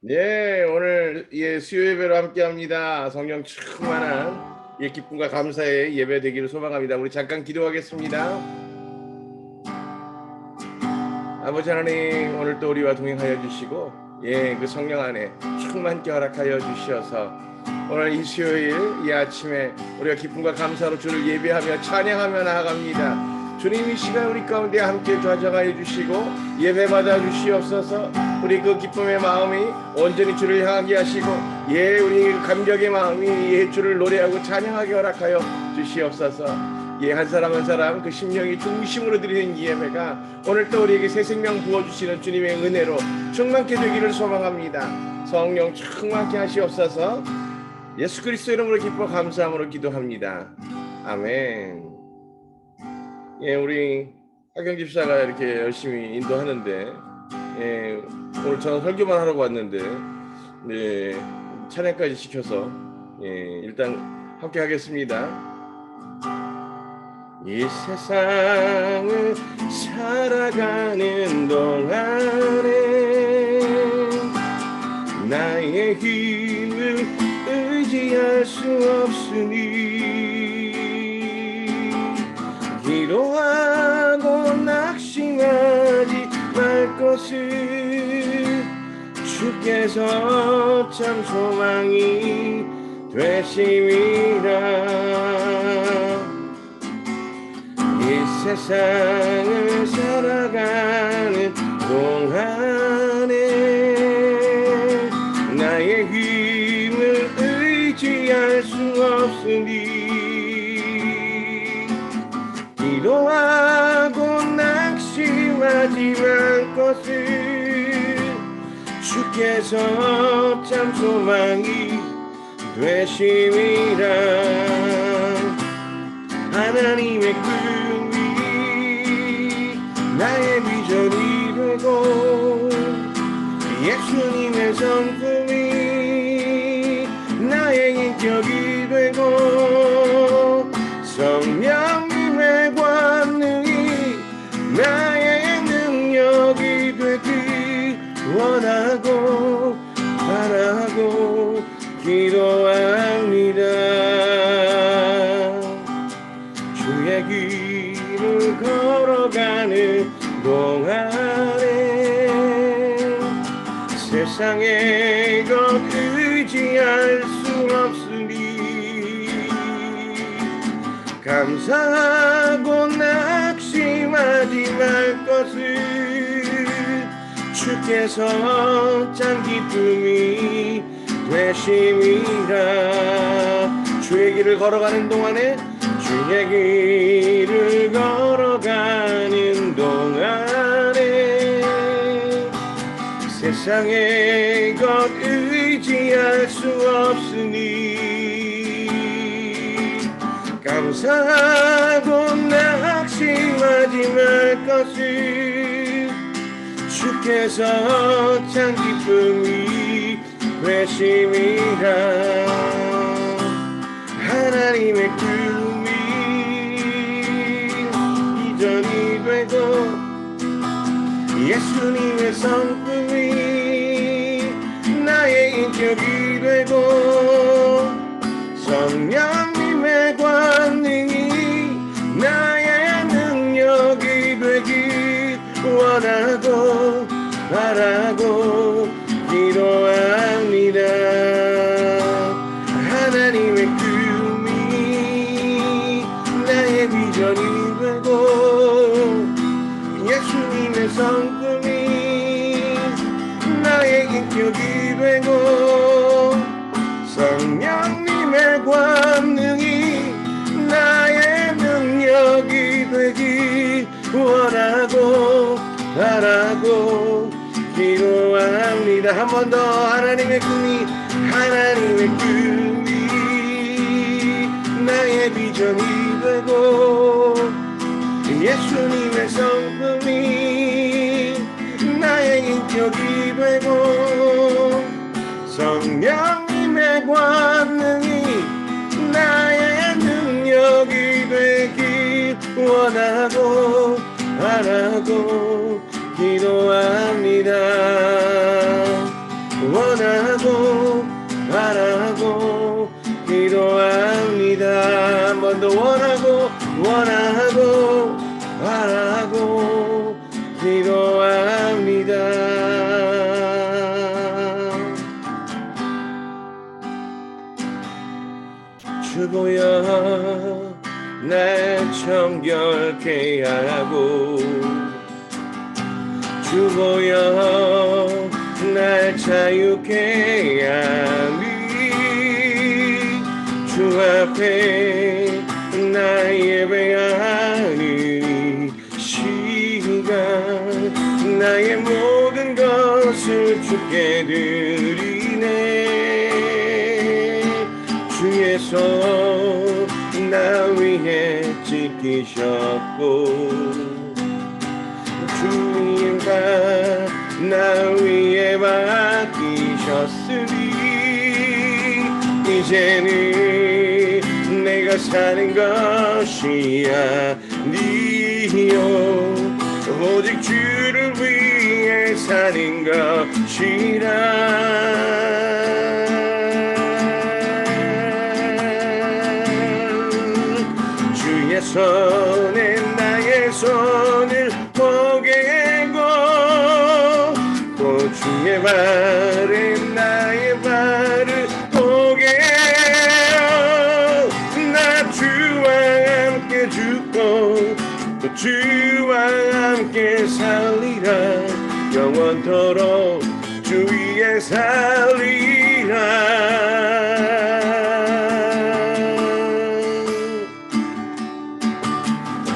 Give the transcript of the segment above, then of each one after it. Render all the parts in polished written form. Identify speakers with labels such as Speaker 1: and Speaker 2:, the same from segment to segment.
Speaker 1: 예, 오늘 수요 예배로 함께합니다. 성령 충만한 기쁨과 감사의 예배 되기를 소망합니다. 우리 잠깐 기도하겠습니다. 아버지 하나님, 오늘 또 우리와 동행하여 주시고 그 성령 안에 충만케 허락하여 주시어서 오늘 이 수요일 이 아침에 우리가 기쁨과 감사로 주를 예배하며 찬양하며 나아갑니다. 주님 이 시간 우리 가운데 함께 좌정하여 주시고 예배 받아 주시옵소서. 우리 그 기쁨의 마음이 온전히 주를 향하게 하시고 우리 감격의 마음이 주를 노래하고 찬양하게 허락하여 주시옵소서. 한 사람 한 사람 그 심령이 중심으로 드리는 이 예배가 오늘 또 우리에게 새 생명 부어주시는 주님의 은혜로 충만케 되기를 소망합니다. 성령 충만케 하시옵소서. 예수 그리스도 이름으로 기뻐 감사함으로 기도합니다. 아멘. 우리 하경 집사가 이렇게 열심히 인도하는데 오늘 저는 설교만 하라고 왔는데 찬양까지 시켜서 일단 함께 하겠습니다. 이 세상을 살아가는 동안에 나의 힘을 의지할 수 없으니 기도하고 낙심하지 말 것을 주께서 참 소망이 되심이라. 이 세상을 살아가는 동안에 나의 힘을 의지할 수 없으니 기도하고 낙심하지 말 것을 주께서 참 소망이 되심이라. 하나님의 꿈이 나의 비전이 되고 예수님의 성품이 나의 인격이 되고 성령님의 권능이 나의 능력이 되길 원하고 바라고 기도합니다. 주의 길을 걸어가는 동안에 세상의 것 의지할 수 없으니 감사하고 낙심하지 말 것을 주께서 참 기쁨이 되심이라. 주의 길을 걸어가는 동안에 주의 길을 걸어가는 동안에 세상의 것 의지할 수 없으니 감사하고 낙심하지 말 것을 주께서 참 기쁨이 되심이라. 하나님의 꿈이 이전이 되고 예수님의 성품이 나의 인격이 되고 성령님의 권능이 나의 능력이 되길 원하고 바라고 기도합니다. 하나님의 꿈이 나의 비전이 되고 예수님의 성품이 나의 인격이 되고 성령님의 권능이 나의 능력이 되길 원하고 바라고 기도합니다. 한 번 더. 하나님의 꿈이 나의 비전이 되고 예수님의 성품이 나의 인격이 되고 성령님의 권능이 나의 능력이 되길 원하고 바라고 기도합니다. 원하고 주보여 날 정결케 하고 주보여 날 자유케 하니 주 앞에 날 예배하는 시간 나의 모든 것을 주께 드리네 주의 손 나 위에 지키셨고 주님과 나 위에 맡기셨으니 이제는 내가 사는 것이 아니요 오직 주를 위해 사는 것이라 주의 손에 나의 손을 포개고 또 주의 발에 나의 발을 포개어 나 주와 함께 죽고 또 주와 함께 살리라 영원토록 주 위에 살리라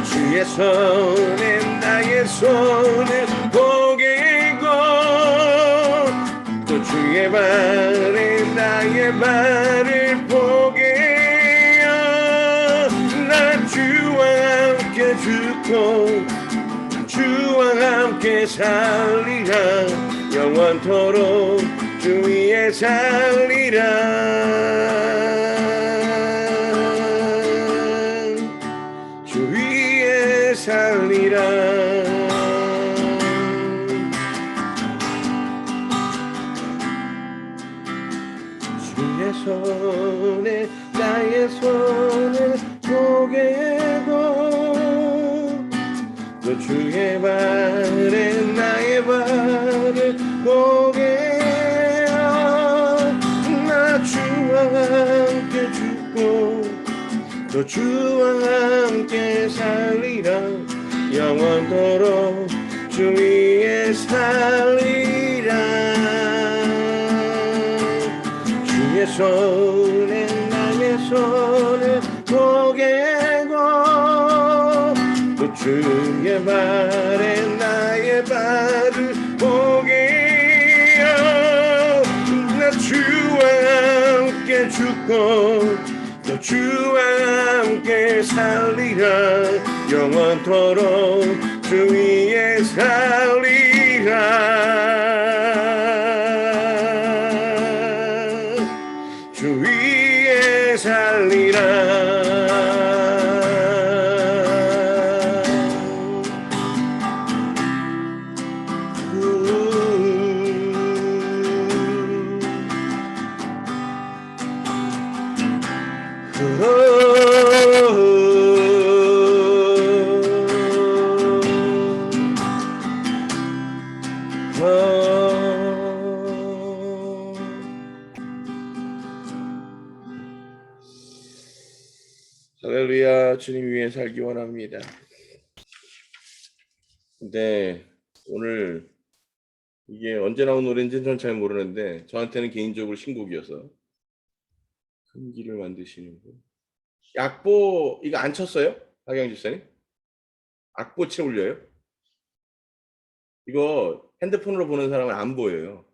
Speaker 1: 주의 손에 나의 손을 포개고 또 주의 발에 나의 발을 포개어 나 주와 함께 죽고 주와 함께 살리라 영원토록 주 위에 살리라 주 위에 살리라 주의 손에 나의 손을 포개고 또 주의 발에 나의 발을 포개어 나 주와 함께 죽고 또 주와 함께 살리라 영원토록 주 위에 살리라 주의 손에 나의 손을 포개고 또 주의 발에 나의 발을 포개어 나 주와 함께 죽고 또 주와 함께 살리라 영원토록 주 위에 살리라 주 위에 살리라 할렐루야 주님 위해 살기 원합니다. 네 오늘 이게 언제 나온 노래인지는 전 잘 모르는데 저한테는 개인적으로 신곡이어서 큰 길을 만드시는 분 악보 이거 안 쳤어요? 박영 집사님? 악보 채 올려요? 이거 핸드폰으로 보는 사람은 안 보여요.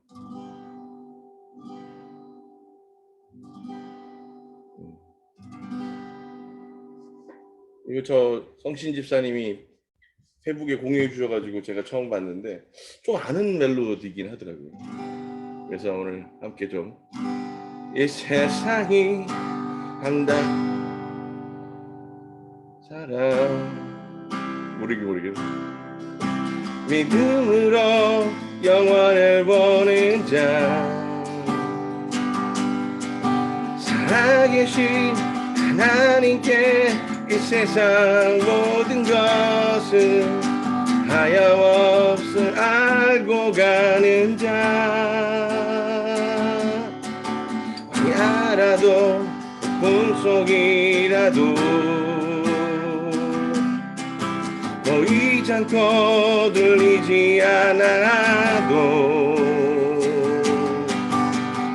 Speaker 1: 이거 저 성신 집사님이 페북에 공유해 주셔가지고 제가 처음 봤는데 좀 아는 멜로디긴 하더라고요. 그래서 오늘 함께 좀 이 세상이 한다 사랑 모르게 믿음으로 영원을 보는 자 살아계신 하나님께 이 세상 모든 것은 하염없을 알고 가는 자 광야라도 풍속이라도 보이지 않고 들리지 않아도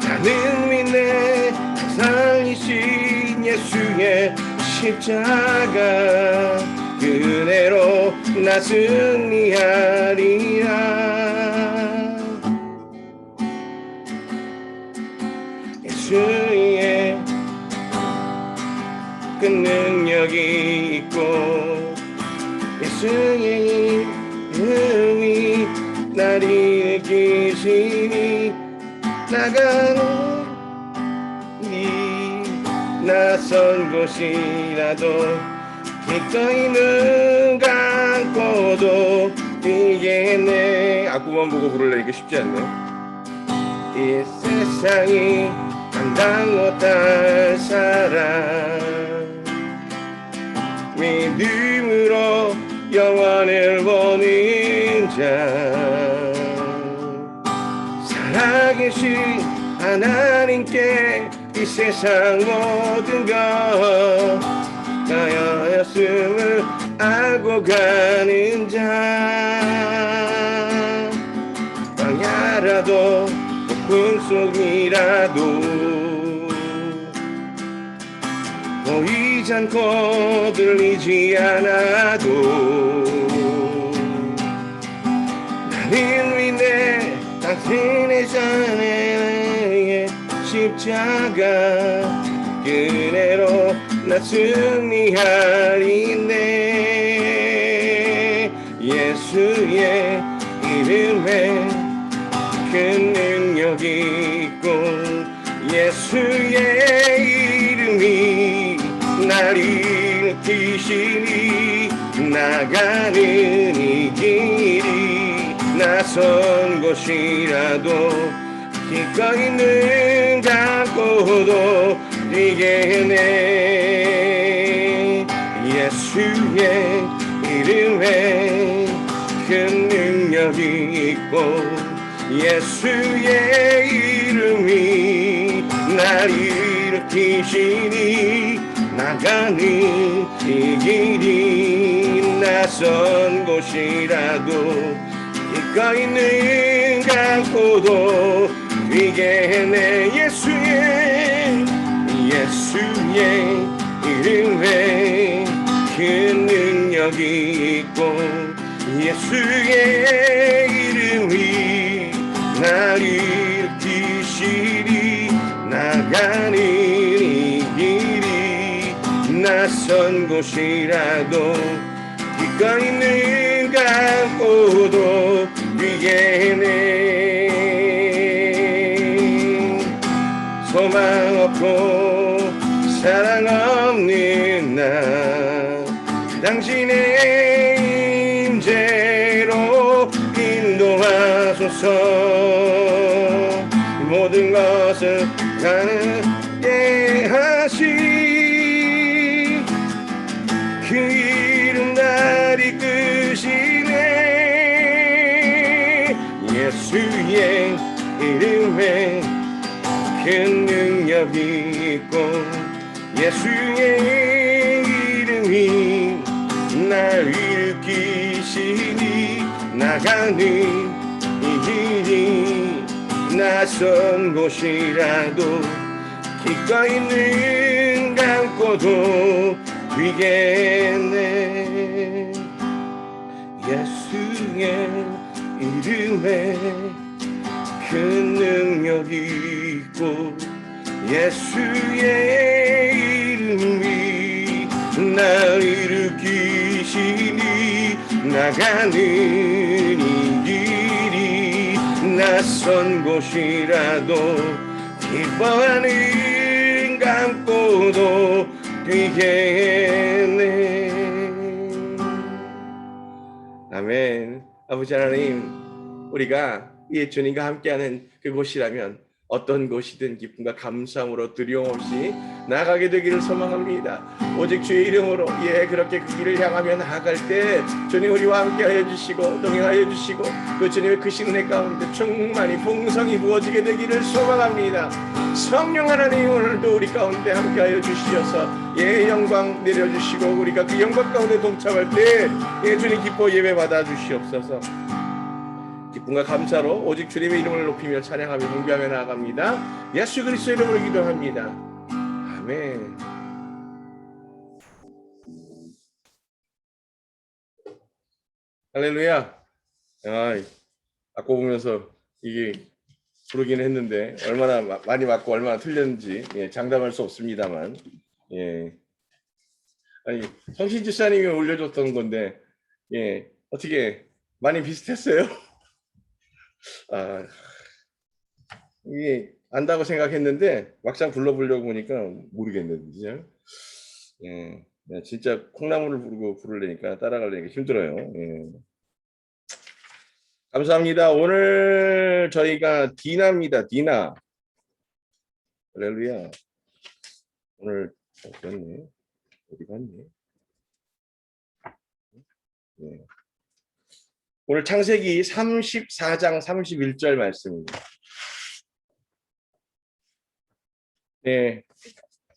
Speaker 1: 나는 믿네 살리신 예수의 십자가 그대로 나 승리하리라. 예수의 그 능력이 있고 예수의 이름이 날 일으키시니 나가는 이 낯선 곳이라도 기꺼이 눈 감고도 뛰겠네. 앞부분 보고 부를래 이게 쉽지 않네. 이 세상이 감당 못할 사랑 믿음으로 영원을 보는 자 살아계신 하나님께 이 세상 모든 것 가였음을 알고 가는 자 광야라도 폭풍 속이라도 보이지 않고 들리지 않아도 나는 믿네 당신의 자네의 십자가 그대로 나 승리하리네. 예수의 이름에 큰 능력이 있고 예수의 이름이 날 일으키시니 나가는 이 길이 낯선 곳이라도 기꺼이 눈 감고도 뛰겠네. 예수의 이름에 큰 능력이 있고 예수의 이름이 날 일으키시니 나가는 이 길이 낯선 곳이라도 기꺼이 눈 감고도 뛰겠네. 예수의 이름에 큰 능력이 있고 예수의 이름이 날 일으키시니 나가는 이 길이 낯선 곳이라도 기꺼이 눈 감고도 뛰겠네. 소망 없고 사랑 없는 나 당신의 임재로 인도하소서. 모든 것을 가능케 하시 그 이름 날 이끄시네. 예수의 이름에 큰 능력이 있고 예수의 이름이 날 일으키시니 나가는 이 길이 낯선 곳이라도 기꺼이 눈 감고도 뛰겠네. 예수의 이름에 큰 능력이 있고 예수의 이름이 날 일으키시니 나가는 이 길이 낯선 곳이라도 기뻐하는 감고도 뛰겠네. 아멘. 아버지 하나님, 우리가 이 주님과 함께하는 그곳이라면 어떤 것이든 기쁨과 감사함으로 두려움 없이 나아가게 되기를 소망합니다. 오직 주의 이름으로 그렇게 그 길을 향하며 나아갈 때 주님 우리와 함께 하여 주시고 동행하여 주시고 그 주님의 크신 은혜 가운데 충만히 풍성히 부어지게 되기를 소망합니다. 성령 하나님 오늘도 우리 가운데 함께 하여 주시어서 영광 내려주시고 우리가 그 영광 가운데 동참할 때 주님 기뻐 예배 받아 주시옵소서. 기쁨과 감사로 오직 주님의 이름을 높이며 찬양하며 경배하며 나아갑니다. 예수 그리스도의 이름으로 기도합니다. 아멘. 할렐루야. 아까 보면서 이게 부르긴 했는데 얼마나 많이 맞고 얼마나 틀렸는지 장담할 수 없습니다만 아니 성신 집사님이 올려줬던 건데 어떻게 많이 비슷했어요? 이게 안다고 생각했는데 막상 불러보려고 보니까 모르겠네요. 그죠? 진짜 콩나물을 부르려니까 따라가려니까 힘들어요. 감사합니다. 오늘 저희가 디나입니다. 디나. 할렐루야. 오늘 어땠네? 어디 갔니? 오늘 창세기 34장 31절 말씀입니다.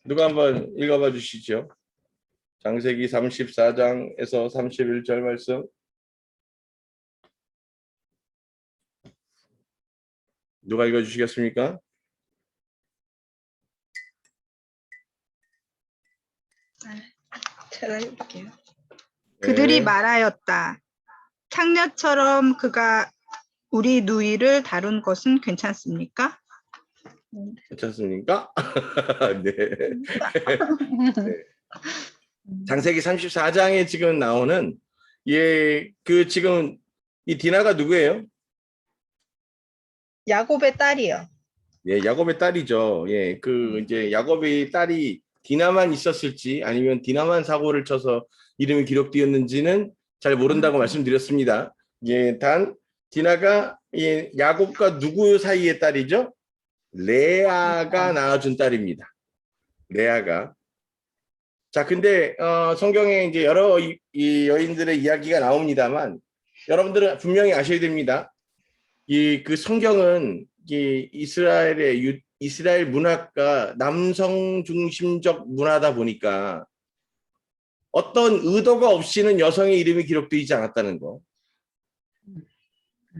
Speaker 1: 누가 한번 읽어봐 주시죠. 창세기 34장에서 31절 말씀. 누가 읽어주시겠습니까?
Speaker 2: 제가 해볼게요. 그들이 말하였다. 창녀처럼 그가 우리 누이를 다룬 것은 괜찮습니까?
Speaker 1: 괜찮습니까? 네. 창세기 34장에 지금 나오는 지금 이 디나가 누구예요?
Speaker 2: 야곱의 딸이요.
Speaker 1: 야곱의 딸이죠. 이제 야곱의 딸이 디나만 있었을지 아니면 디나만 사고를 쳐서 이름이 기록되었는지는 잘 모른다고 말씀드렸습니다. 단 디나가 야곱과 누구 사이의 딸이죠? 레아가 낳아준 딸입니다. 레아가. 자, 근데 성경에 이제 여러 이 여인들의 이야기가 나옵니다만 여러분들은 분명히 아셔야 됩니다. 그 성경은 이스라엘 문화가 남성 중심적 문화다 보니까 어떤 의도가 없이는 여성의 이름이 기록되지 않았다는 거.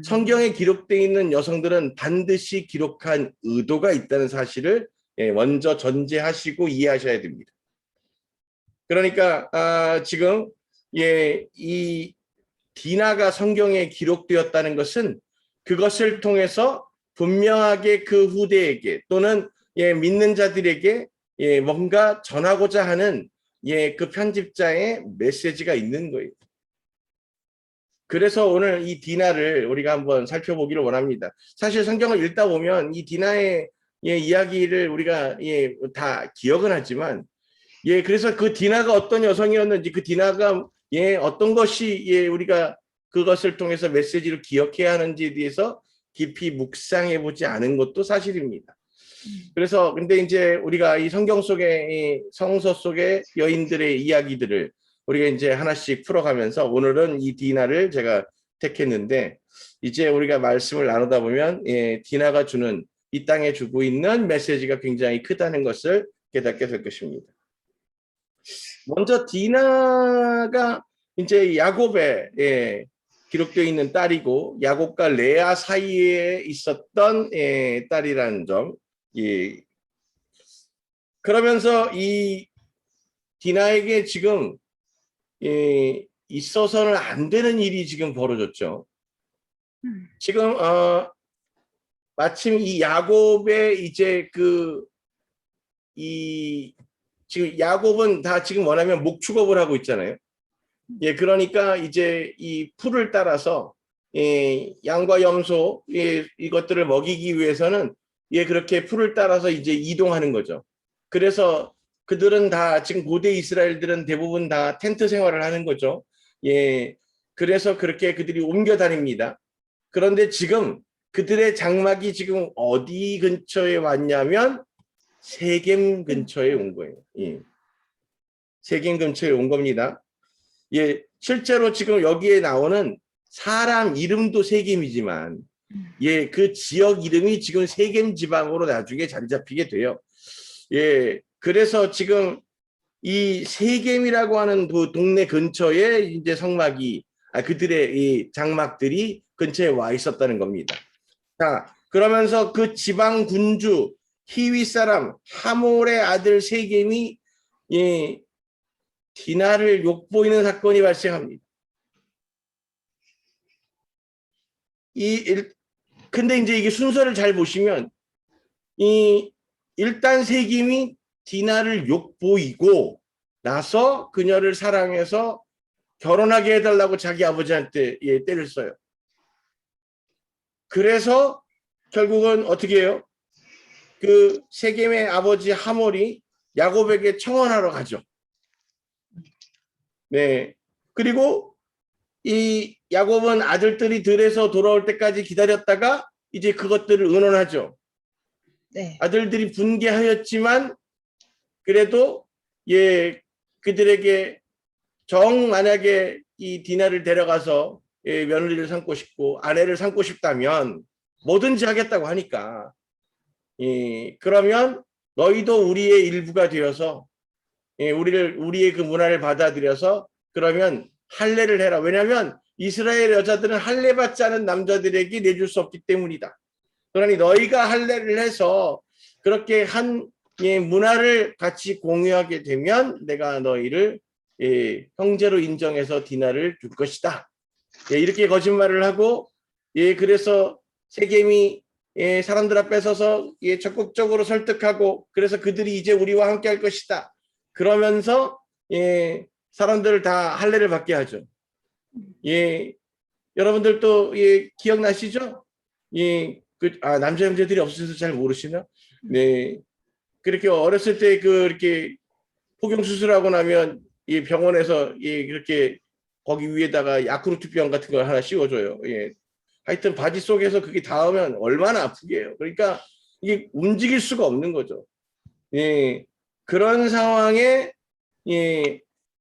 Speaker 1: 성경에 기록되어 있는 여성들은 반드시 기록한 의도가 있다는 사실을 먼저 전제하시고 이해하셔야 됩니다. 그러니까 지금 이 디나가 성경에 기록되었다는 것은 그것을 통해서 분명하게 그 후대에게 또는 믿는 자들에게 뭔가 전하고자 하는 그 편집자의 메시지가 있는 거예요. 그래서 오늘 이 디나를 우리가 한번 살펴보기를 원합니다. 사실 성경을 읽다 보면 이 디나의 이야기를 우리가 다 기억은 하지만 그래서 그 디나가 어떤 여성이었는지 그 디나가 어떤 것이 우리가 그것을 통해서 메시지를 기억해야 하는지에 대해서 깊이 묵상해 보지 않은 것도 사실입니다. 그래서 근데 이제 우리가 이 성경 속의 이 성서 속의 여인들의 이야기들을 우리가 이제 하나씩 풀어가면서 오늘은 이 디나를 제가 택했는데 이제 우리가 말씀을 나누다 보면 디나가 주는 이 땅에 주고 있는 메시지가 굉장히 크다는 것을 깨닫게 될 것입니다. 먼저 디나가 이제 야곱의 기록되어 있는 딸이고 야곱과 레아 사이에 있었던 딸이라는 점. 그러면서 이 디나에게 지금 있어서는 안 되는 일이 지금 벌어졌죠. 지금 마침 이 야곱의 이제 지금 야곱은 다 지금 원하면 목축업을 하고 있잖아요. 그러니까 이제 이 풀을 따라서 양과 염소 이것들을 먹이기 위해서는 그렇게 풀을 따라서 이제 이동하는 거죠. 그래서 그들은 다 지금 고대 이스라엘들은 대부분 다 텐트 생활을 하는 거죠. 그래서 그렇게 그들이 옮겨 다닙니다. 그런데 지금 그들의 장막이 지금 어디 근처에 왔냐면 세겜 근처에 온 거예요. 예. 세겜 근처에 온 겁니다. 예, 실제로 지금 여기에 나오는 사람 이름도 세겜이지만 예, 그 지역 이름이 지금 세겜 지방으로 나중에 자리 잡히게 돼요. 예, 그래서 지금 이 세겜이라고 하는 그 동네 근처에 이제 성막이 그들의 이 장막들이 근처에 와 있었다는 겁니다. 자, 그러면서 그 지방 군주 히위 사람 하몰의 아들 세겜이 예, 디나를 욕보이는 사건이 발생합니다. 근데 이제 이게 순서를 잘 보시면 일단 세겜이 디나를 욕보이고 나서 그녀를 사랑해서 결혼하게 해달라고 자기 아버지한테 때를 써요. 그래서 결국은 어떻게 해요? 그 세겜의 아버지 하몰이 야곱에게 청혼하러 가죠. 네. 그리고 이 야곱은 아들들이 들에서 돌아올 때까지 기다렸다가 이제 그것들을 의논하죠.
Speaker 2: 네.
Speaker 1: 아들들이 분개하였지만 그래도 그들에게 만약에 이 디나를 데려가서 며느리를 삼고 싶고 아내를 삼고 싶다면 뭐든지 하겠다고 하니까 그러면 너희도 우리의 일부가 되어서 우리의 그 문화를 받아들여서 그러면 할례를 해라. 왜냐하면 이스라엘 여자들은 할례 받지 않은 남자들에게 내줄 수 없기 때문이다. 그러니 너희가 할례를 해서 그렇게 한 문화를 같이 공유하게 되면 내가 너희를 형제로 인정해서 디나를 줄 것이다. 이렇게 거짓말을 하고 그래서 세겜이 사람들 앞에 서서 적극적으로 설득하고 그래서 그들이 이제 우리와 함께 할 것이다. 그러면서 사람들을 다 할례를 받게 하죠. 여러분들도 기억나시죠? 남자 형제들이 없어서 잘 모르시나? 네. 그렇게 어렸을 때 그렇게 포경 수술하고 나면 이 병원에서 그렇게 거기 위에다가 야쿠르트병 같은 걸 하나 씌워줘요. 하여튼 바지 속에서 그게 닿으면 얼마나 아프게 해요. 그러니까 이게 움직일 수가 없는 거죠. 그런 상황에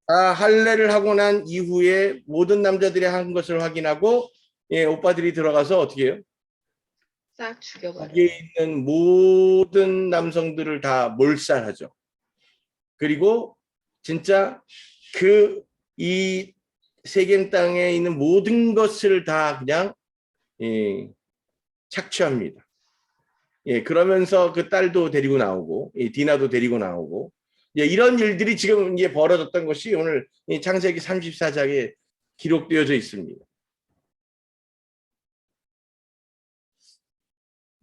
Speaker 1: 할례를 하고 난 이후에 모든 남자들이 한 것을 확인하고 오빠들이 들어가서 어떻게 해요?
Speaker 2: 싹 죽여버려요.
Speaker 1: 거기에 있는 모든 남성들을 다 몰살하죠. 그리고 진짜 이 세겜 땅에 있는 모든 것을 다 그냥 착취합니다. 그러면서 그 딸도 데리고 나오고 디나도 데리고 나오고 이런 일들이 지금 벌어졌던 것이 오늘 창세기 34장에 기록되어져 있습니다.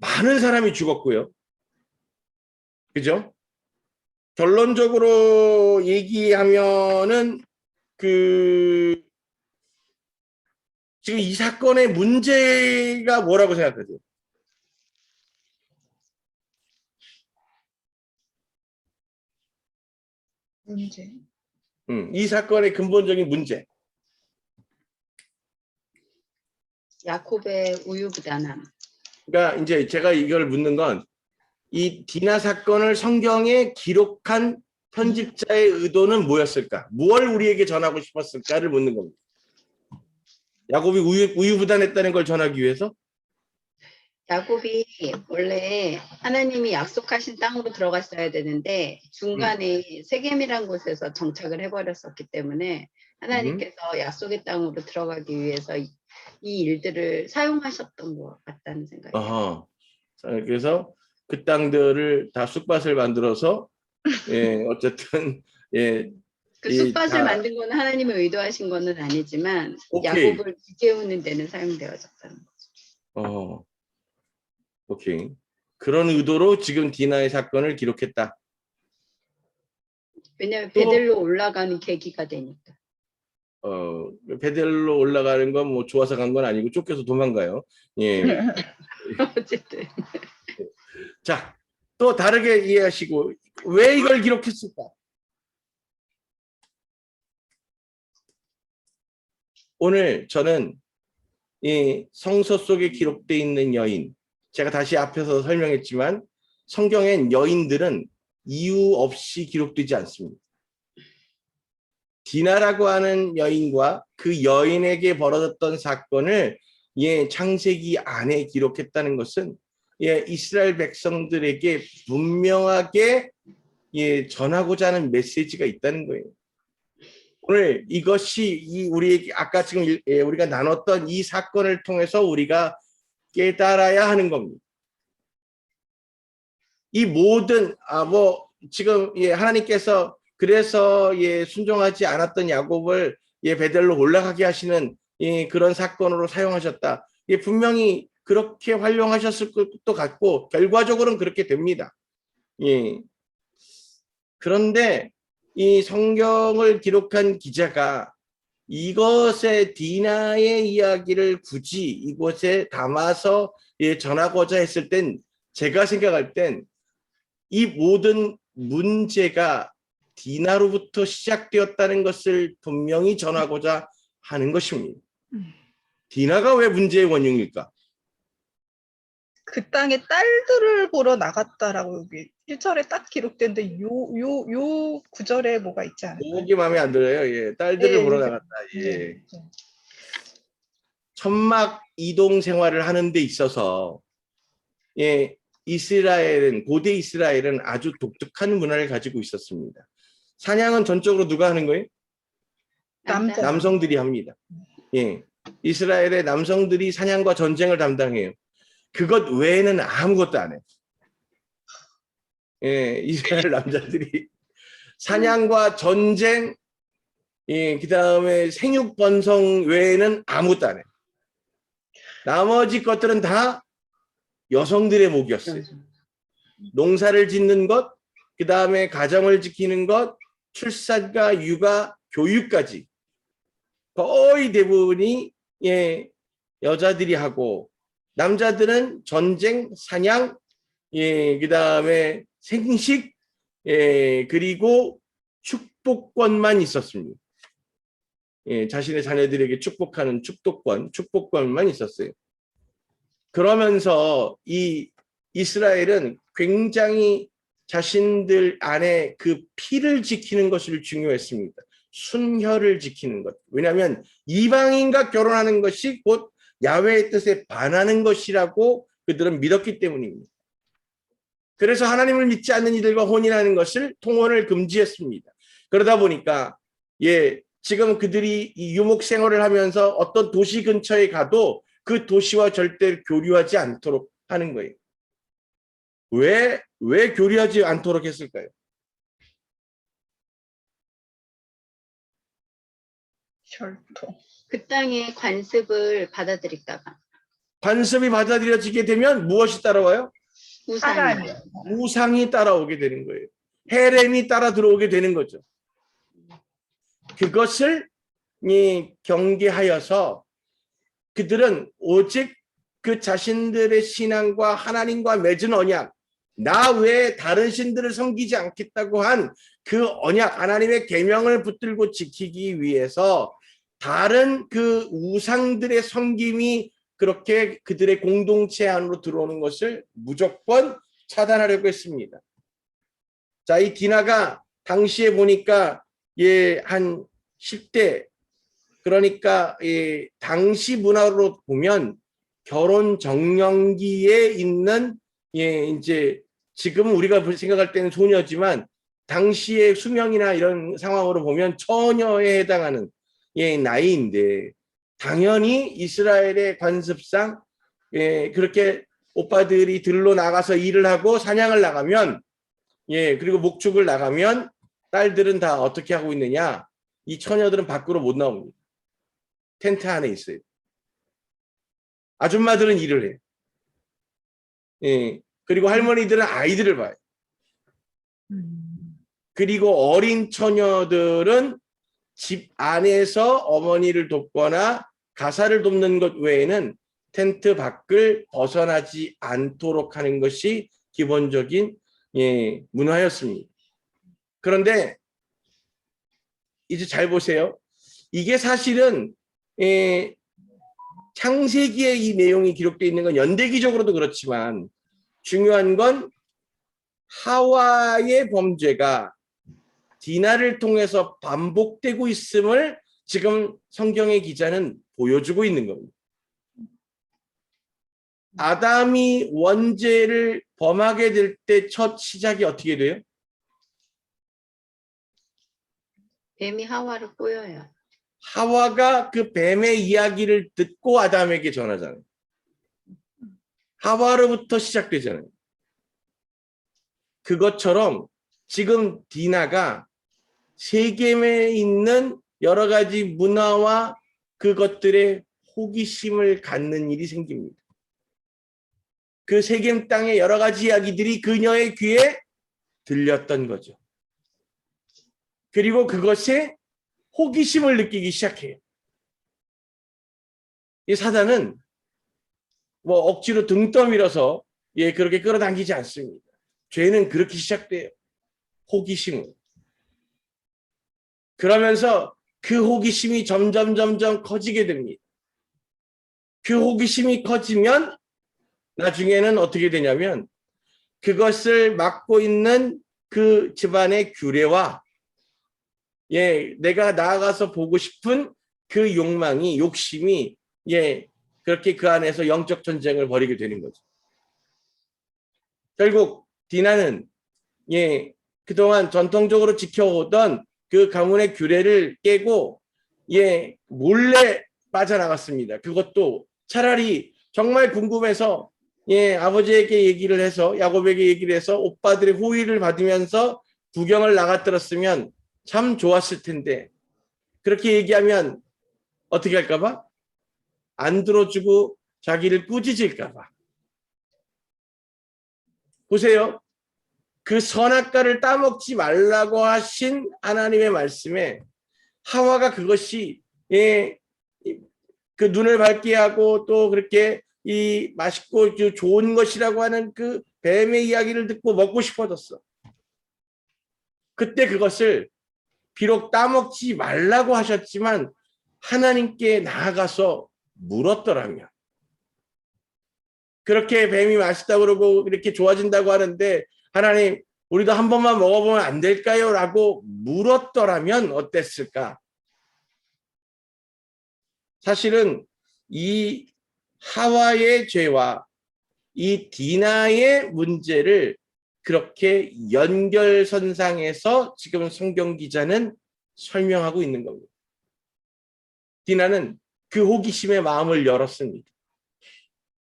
Speaker 1: 많은 사람이 죽었고요. 그죠? 결론적으로 얘기하면은 지금 이 사건의 문제가 뭐라고 생각하세요?
Speaker 2: 문제.
Speaker 1: 이 사건의 근본적인 문제.
Speaker 3: 야곱의 우유부단함.
Speaker 1: 그러니까 이제 제가 이걸 묻는 건 이 디나 사건을 성경에 기록한 편집자의 의도는 뭐였을까? 무엇을 우리에게 전하고 싶었을까를 묻는 겁니다. 야곱이 우유부단했다는 걸 전하기 위해서?
Speaker 3: 야곱이 원래 하나님이 약속하신 땅으로 들어갔어야 되는데 중간에 세겜이란 곳에서 정착을 해버렸었기 때문에 하나님께서 약속의 땅으로 들어가기 위해서 이 일들을 사용하셨던 것 같다는 생각이 들어요.
Speaker 1: 그래서 그 땅들을 다 쑥밭을 만들어서 어쨌든
Speaker 3: 그 쑥밭을 만든 건 하나님이 의도하신 거는 아니지만 야곱을 일깨우는 데는 사용되어졌다는 거죠.
Speaker 1: 오케이. 그런 의도로 지금 디나의 사건을 기록했다.
Speaker 3: 왜냐하면 베델로 올라가는 계기가 되니까.
Speaker 1: 베델로 올라가는 건 뭐 좋아서 간 건 아니고 쫓겨서 도망가요.
Speaker 3: 어쨌든.
Speaker 1: 자, 또 다르게 이해하시고 왜 이걸 기록했을까? 오늘 저는 이 성서 속에 기록되어 있는 여인, 제가 다시 앞에서 설명했지만 성경엔 여인들은 이유 없이 기록되지 않습니다. 디나라고 하는 여인과 그 여인에게 벌어졌던 사건을 창세기 안에 기록했다는 것은 이스라엘 백성들에게 분명하게 전하고자 하는 메시지가 있다는 거예요. 오늘 이것이 우리 아까 지금 우리가 나눴던 이 사건을 통해서 우리가 깨달아야 하는 겁니다. 이 모든 지금 하나님께서 그래서 순종하지 않았던 야곱을 베델로 올라가게 하시는 그런 사건으로 사용하셨다. 분명히 그렇게 활용하셨을 것도 같고 결과적으로는 그렇게 됩니다. 그런데 이 성경을 기록한 기자가 이것의 디나의 이야기를 굳이 이곳에 담아서 전하고자 했을 땐 제가 생각할 땐 이 모든 문제가 디나로부터 시작되었다는 것을 분명히 전하고자 하는 것입니다. 디나가 왜 문제의 원흉일까?
Speaker 2: 그 땅에 딸들을 보러 나갔다라고 여기 1절에 딱 기록된데 요 구절에 뭐가 있지 않을까요?
Speaker 1: 그게 마음에 안 들어요. 딸들을 보러 나갔다. 천막 이동 생활을 하는 데 있어서 이스라엘은 고대 이스라엘은 아주 독특한 문화를 가지고 있었습니다. 사냥은 전적으로 누가 하는 거예요? 남성들이 합니다. 이스라엘의 남성들이 사냥과 전쟁을 담당해요. 그것 외에는 아무것도 안 해요. 이스라엘 남자들이 사냥과 전쟁, 그 다음에 생육 번성 외에는 아무것도 안 해요. 나머지 것들은 다 여성들의 몫이었어요. 농사를 짓는 것, 그 다음에 가정을 지키는 것, 출산과 육아, 교육까지 거의 대부분이 여자들이 하고 남자들은 전쟁, 사냥, 그 다음에 생식, 그리고 축복권만 있었습니다. 자신의 자녀들에게 축복하는 축복권만 있었어요. 그러면서 이 이스라엘은 굉장히 자신들 안에 그 피를 지키는 것을 중요했습니다. 순혈을 지키는 것. 왜냐하면 이방인과 결혼하는 것이 곧 야훼의 뜻에 반하는 것이라고 그들은 믿었기 때문입니다. 그래서 하나님을 믿지 않는 이들과 혼인하는 것을 통혼을 금지했습니다. 그러다 보니까 지금 그들이 이 유목 생활을 하면서 어떤 도시 근처에 가도 그 도시와 절대 교류하지 않도록 하는 거예요. 왜 교류하지 않도록 했을까요?
Speaker 2: 혈통.
Speaker 3: 그 땅의 관습을 받아들일까봐.
Speaker 1: 관습이 받아들여지게 되면 무엇이 따라와요?
Speaker 3: 우상이.
Speaker 1: 우상이 따라오게 되는 거예요. 헤렘이 따라 들어오게 되는 거죠. 그것을 경계하여서 그들은 오직 그 자신들의 신앙과 하나님과 맺은 언약, 나 외에 다른 신들을 섬기지 않겠다고 한 그 언약, 하나님의 계명을 붙들고 지키기 위해서 다른 그 우상들의 섬김이 그렇게 그들의 공동체 안으로 들어오는 것을 무조건 차단하려고 했습니다. 자, 이 디나가 당시에 보니까 한 10대, 그러니까 당시 문화로 보면 결혼 정년기에 있는 이제 지금 우리가 생각할 때는 소녀지만 당시의 수명이나 이런 상황으로 보면 처녀에 해당하는 나이인데 당연히 이스라엘의 관습상 그렇게 오빠들이 들로 나가서 일을 하고 사냥을 나가면 그리고 목축을 나가면 딸들은 다 어떻게 하고 있느냐? 이 처녀들은 밖으로 못 나옵니다. 텐트 안에 있어요. 아줌마들은 일을 해요. 그리고 할머니들은 아이들을 봐요. 그리고 어린 처녀들은 집 안에서 어머니를 돕거나 가사를 돕는 것 외에는 텐트 밖을 벗어나지 않도록 하는 것이 기본적인 문화였습니다. 그런데 이제 잘 보세요. 이게 사실은 창세기에 이 내용이 기록되어 있는 건 연대기적으로도 그렇지만 중요한 건 하와의 범죄가 디나를 통해서 반복되고 있음을 지금 성경의 기자는 보여주고 있는 겁니다. 아담이 원죄를 범하게 될 때 첫 시작이 어떻게 돼요?
Speaker 3: 뱀이 하와를 꼬여요.
Speaker 1: 하와가 그 뱀의 이야기를 듣고 아담에게 전하잖아요. 하와로부터 시작되잖아요. 그것처럼 지금 디나가 세겜에 있는 여러 가지 문화와 그것들의 호기심을 갖는 일이 생깁니다. 그 세겜 땅의 여러 가지 이야기들이 그녀의 귀에 들렸던 거죠. 그리고 그것에 호기심을 느끼기 시작해요. 이 사단은 뭐 억지로 등 떠밀어서 그렇게 끌어당기지 않습니다. 죄는 그렇게 시작돼요. 호기심으로. 그러면서 그 호기심이 점점 커지게 됩니다. 그 호기심이 커지면 나중에는 어떻게 되냐면 그것을 맡고 있는 그 집안의 규례와 내가 나아가서 보고 싶은 그 욕심이 그렇게 그 안에서 영적 전쟁을 벌이게 되는 거죠. 결국 디나는 그동안 전통적으로 지켜오던 그 가문의 규례를 깨고 몰래 빠져나갔습니다. 그것도 차라리 정말 궁금해서 아버지에게 얘기를 해서 야곱에게 얘기를 해서 오빠들의 호의를 받으면서 구경을 나갔들었으면 참 좋았을 텐데 그렇게 얘기하면 어떻게 할까봐? 안 들어주고 자기를 꾸짖을까봐. 보세요. 그 선악과를 따먹지 말라고 하신 하나님의 말씀에 하와가 그것이 그 눈을 밝게 하고 또 그렇게 이 맛있고 좋은 것이라고 하는 그 뱀의 이야기를 듣고 먹고 싶어졌어. 그때 그것을 비록 따먹지 말라고 하셨지만 하나님께 나아가서 물었더라면 그렇게 뱀이 맛있다고 그러고 이렇게 좋아진다고 하는데 하나님 우리도 한 번만 먹어보면 안 될까요? 라고 물었더라면 어땠을까? 사실은 이 하와의 죄와 이 디나의 문제를 그렇게 연결선상에서 지금 성경 기자는 설명하고 있는 겁니다. 디나는 그 호기심의 마음을 열었습니다.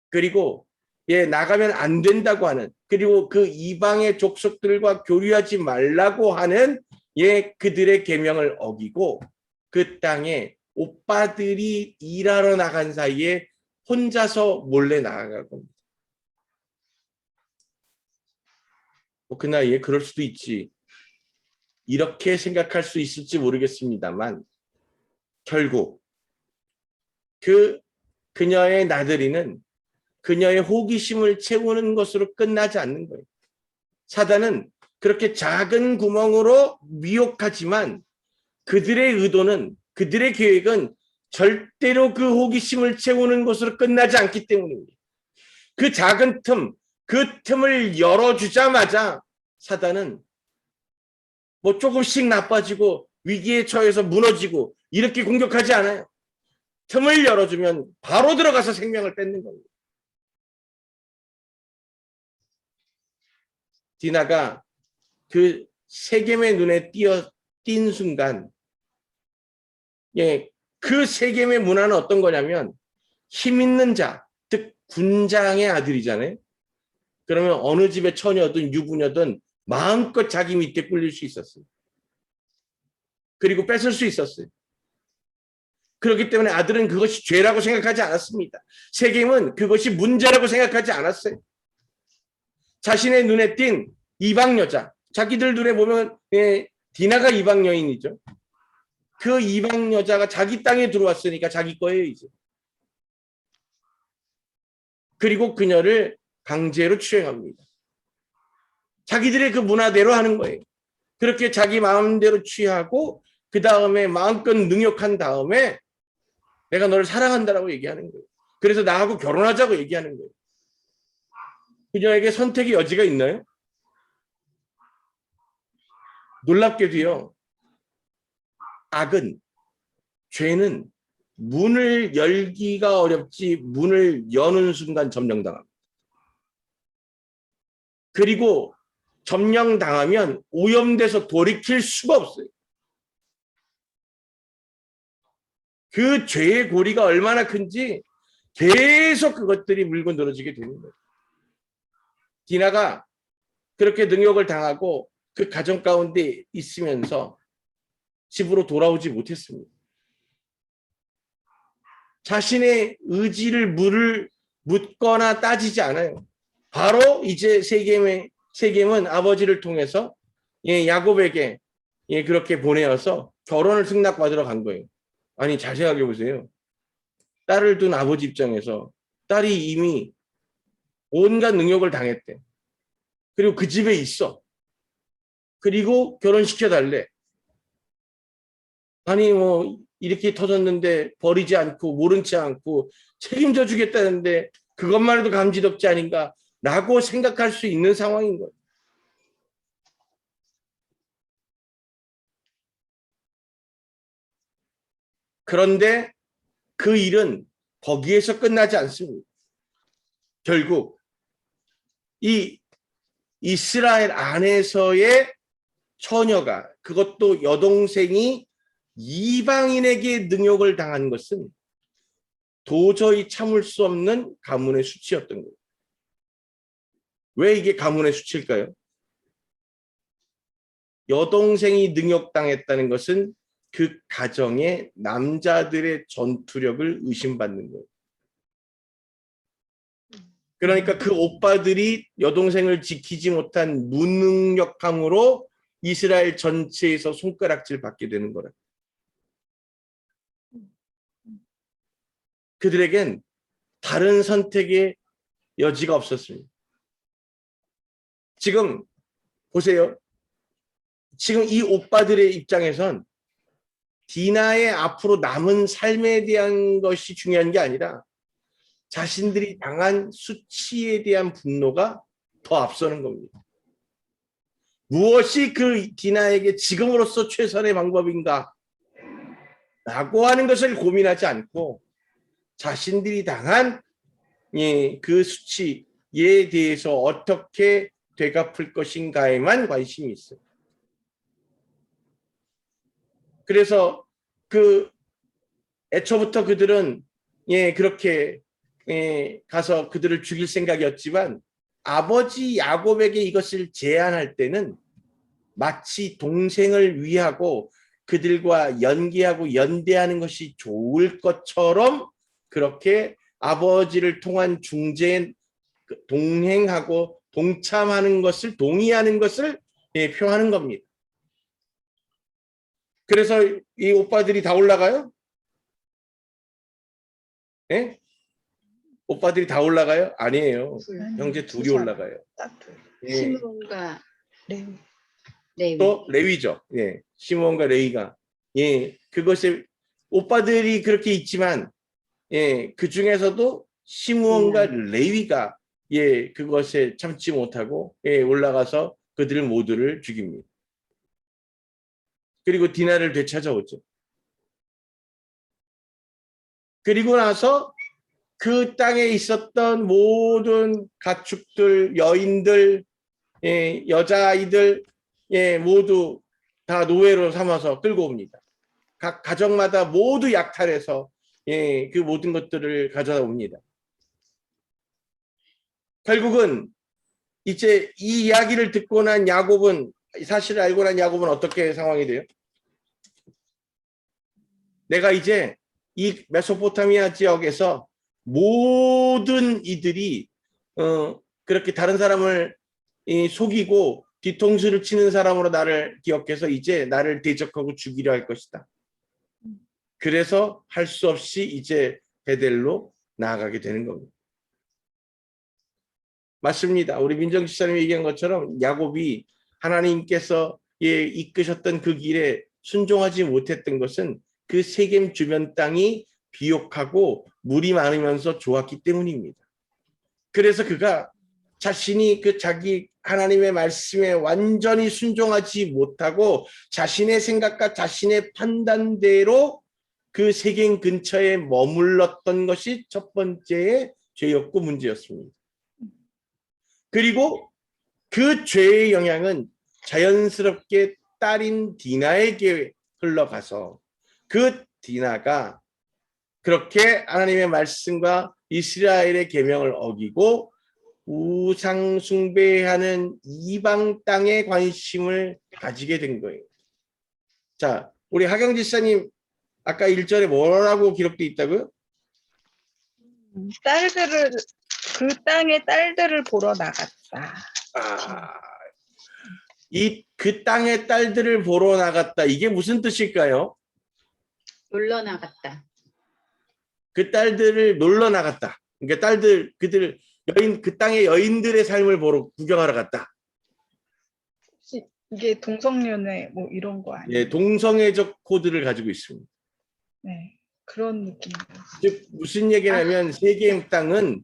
Speaker 1: 그리고 나가면 안 된다고 하는 그리고 그 이방의 족속들과 교류하지 말라고 하는 그들의 계명을 어기고 그 땅에 오빠들이 일하러 나간 사이에 혼자서 몰래 나아갈 겁니다. 그 나이에 그럴 수도 있지. 이렇게 생각할 수 있을지 모르겠습니다만 결국 그녀의 나들이는 그녀의 호기심을 채우는 것으로 끝나지 않는 거예요. 사단은 그렇게 작은 구멍으로 미혹하지만 그들의 의도는 그들의 계획은 절대로 그 호기심을 채우는 것으로 끝나지 않기 때문입니다. 그 작은 그 틈을 열어주자마자 사단은 뭐 조금씩 나빠지고 위기에 처해서 무너지고 이렇게 공격하지 않아요. 틈을 열어주면 바로 들어가서 생명을 뺏는 겁니다. 디나가 그 세겜의 눈에 띈 순간 그 세겜의 문화는 어떤 거냐면 힘 있는 자, 즉 군장의 아들이잖아요. 그러면 어느 집의 처녀든 유부녀든 마음껏 자기 밑에 꿀릴 수 있었어요. 그리고 뺏을 수 있었어요. 그렇기 때문에 아들은 그것이 죄라고 생각하지 않았습니다. 세겜은 그것이 문제라고 생각하지 않았어요. 자신의 눈에 띈 이방 여자, 자기들 눈에 보면 디나가 이방 여인이죠. 그 이방 여자가 자기 땅에 들어왔으니까 자기 거예요 이제. 그리고 그녀를 강제로 추행합니다. 자기들의 그 문화대로 하는 거예요. 그렇게 자기 마음대로 취하고 그 다음에 마음껏 능욕한 다음에 내가 너를 사랑한다라고 얘기하는 거예요. 그래서 나하고 결혼하자고 얘기하는 거예요. 그녀에게 선택의 여지가 있나요? 놀랍게도요. 악은, 죄는 문을 열기가 어렵지 문을 여는 순간 점령당합니다. 그리고 점령당하면 오염돼서 돌이킬 수가 없어요. 그 죄의 고리가 얼마나 큰지 계속 그것들이 물고 늘어지게 되는 거예요. 디나가 그렇게 능욕을 당하고 그 가정 가운데 있으면서 집으로 돌아오지 못했습니다. 자신의 의지를 묻거나 따지지 않아요. 바로 이제 세겜은 아버지를 통해서 야곱에게 그렇게 보내어서 결혼을 승낙받으러 간 거예요. 아니, 잘 생각해 보세요. 딸을 둔 아버지 입장에서 딸이 이미 온갖 능욕을 당했대. 그리고 그 집에 있어. 그리고 결혼시켜 달래. 아니 뭐 이렇게 터졌는데 버리지 않고 모른 체 않고 책임져 주겠다는데 그것만 해도 감지덕지 아닌가 라고 생각할 수 있는 상황인 거예요. 그런데 그 일은 거기에서 끝나지 않습니다. 결국 이 이스라엘 안에서의 처녀가, 그것도 여동생이 이방인에게 능욕을 당한 것은 도저히 참을 수 없는 가문의 수치였던 거예요. 왜 이게 가문의 수치일까요? 여동생이 능욕당했다는 것은 그 가정의 남자들의 전투력을 의심받는 거예요. 그러니까 그 오빠들이 여동생을 지키지 못한 무능력함으로 이스라엘 전체에서 손가락질 받게 되는 거라. 그들에겐 다른 선택의 여지가 없었습니다. 지금 보세요. 지금 이 오빠들의 입장에선 디나의 앞으로 남은 삶에 대한 것이 중요한 게 아니라 자신들이 당한 수치에 대한 분노가 더 앞서는 겁니다. 무엇이 그 디나에게 지금으로서 최선의 방법인가 라고 하는 것을 고민하지 않고 자신들이 당한 그 수치에 대해서 어떻게 되갚을 것인가에만 관심이 있어요. 그래서 애초부터 그들은 그렇게 가서 그들을 죽일 생각이었지만 아버지 야곱에게 이것을 제안할 때는 마치 동생을 위하고 그들과 연계하고 연대하는 것이 좋을 것처럼 그렇게 아버지를 통한 중재에 동행하고 동참하는 것을, 동의하는 것을 표하는 겁니다. 그래서 이 오빠들이 다 올라가요? 예? 오빠들이 다 올라가요? 아니에요. 형제 둘이 올라가요.
Speaker 2: 딱 둘.
Speaker 3: 시므온과 레위.
Speaker 1: 또 레위죠. 예. 시므온과 레위가. 예. 그것이 오빠들이 그렇게 있지만 그 중에서도 시므온과 레위가 그것에 참지 못하고 올라가서 그들 모두를 죽입니다. 그리고 디나를 되찾아오죠. 그리고 나서 그 땅에 있었던 모든 가축들, 여인들, 여자아이들 모두 다 노예로 삼아서 끌고 옵니다. 각 가정마다 모두 약탈해서 그 모든 것들을 가져다 옵니다. 결국은 이제 이 이야기를 듣고 난 야곱은, 사실을 알고 난 야곱은 어떻게 상황이 돼요? 내가 이제 이 메소포타미아 지역에서 모든 이들이 그렇게 다른 사람을 속이고 뒤통수를 치는 사람으로 나를 기억해서 이제 나를 대적하고 죽이려 할 것이다. 그래서 할 수 없이 이제 베델로 나아가게 되는 겁니다. 맞습니다. 우리 민정 집사님이 얘기한 것처럼 야곱이 하나님께서 이끄셨던 그 길에 순종하지 못했던 것은 그 세겜 주변 땅이 비옥하고 물이 많으면서 좋았기 때문입니다. 그래서 그가 자신이 그 자기 하나님의 말씀에 완전히 순종하지 못하고 자신의 생각과 자신의 판단대로 그 세겜 근처에 머물렀던 것이 첫 번째의 죄였고 문제였습니다. 그리고 그 죄의 영향은 자연스럽게 딸인 디나에게 흘러가서 그 디나가 그렇게 하나님의 말씀과 이스라엘의 계명을 어기고 우상 숭배하는 이방 땅에 관심을 가지게 된 거예요. 자, 우리 하경 지사님 아까 1절에 뭐라고 기록되어 있다고요?
Speaker 2: 딸들을 그 땅의 딸들을 보러 나갔다.
Speaker 1: 그 땅의 딸들을 보러 나갔다. 이게 무슨 뜻일까요?
Speaker 3: 놀러 나갔다.
Speaker 1: 그 딸들을 놀러 나갔다. 그러니까 그들 여인, 그 땅의 여인들의 삶을 보러 구경하러 갔다.
Speaker 2: 혹시 이게 동성연애 뭐 이런 거 아니에요?
Speaker 1: 예, 동성애적 코드를 가지고 있습니다.
Speaker 2: 네, 그런 느낌이에요.
Speaker 1: 즉 무슨 얘기냐면 세겜 땅은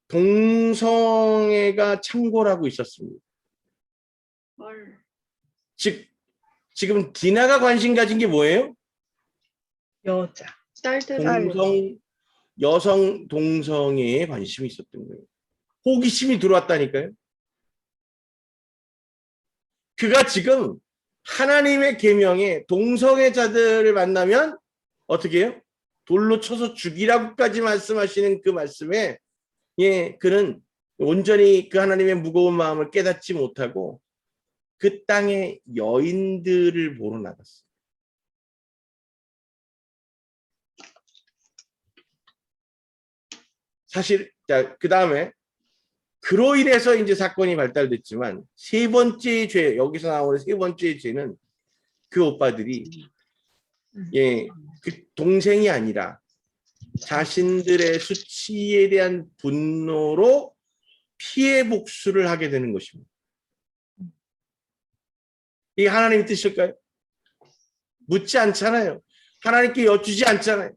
Speaker 1: 동성애가 창궐하고 있었습니다.
Speaker 3: 헐.
Speaker 1: 즉 지금 디나가 관심 가진 게 뭐예요?
Speaker 2: 여자.
Speaker 3: 딸들
Speaker 1: 여성 동성애에 관심이 있었던 거예요. 호기심이 들어왔다니까요. 그가 지금 하나님의 계명에 동성애자들을 만나면 어떻게 해요? 돌로 쳐서 죽이라고까지 말씀하시는 그 말씀에 그는 온전히 그 하나님의 무거운 마음을 깨닫지 못하고 그 땅의 여인들을 보러 나갔어요. 사실 그 다음에 그로 인해서 이제 사건이 발달됐지만 세 번째 죄, 여기서 나오는 세 번째 죄는 그 오빠들이 그 동생이 아니라 자신들의 수치에 대한 분노로 피해 복수를 하게 되는 것입니다. 이게 하나님의 뜻일까요? 묻지 않잖아요. 하나님께 여쭈지 않잖아요.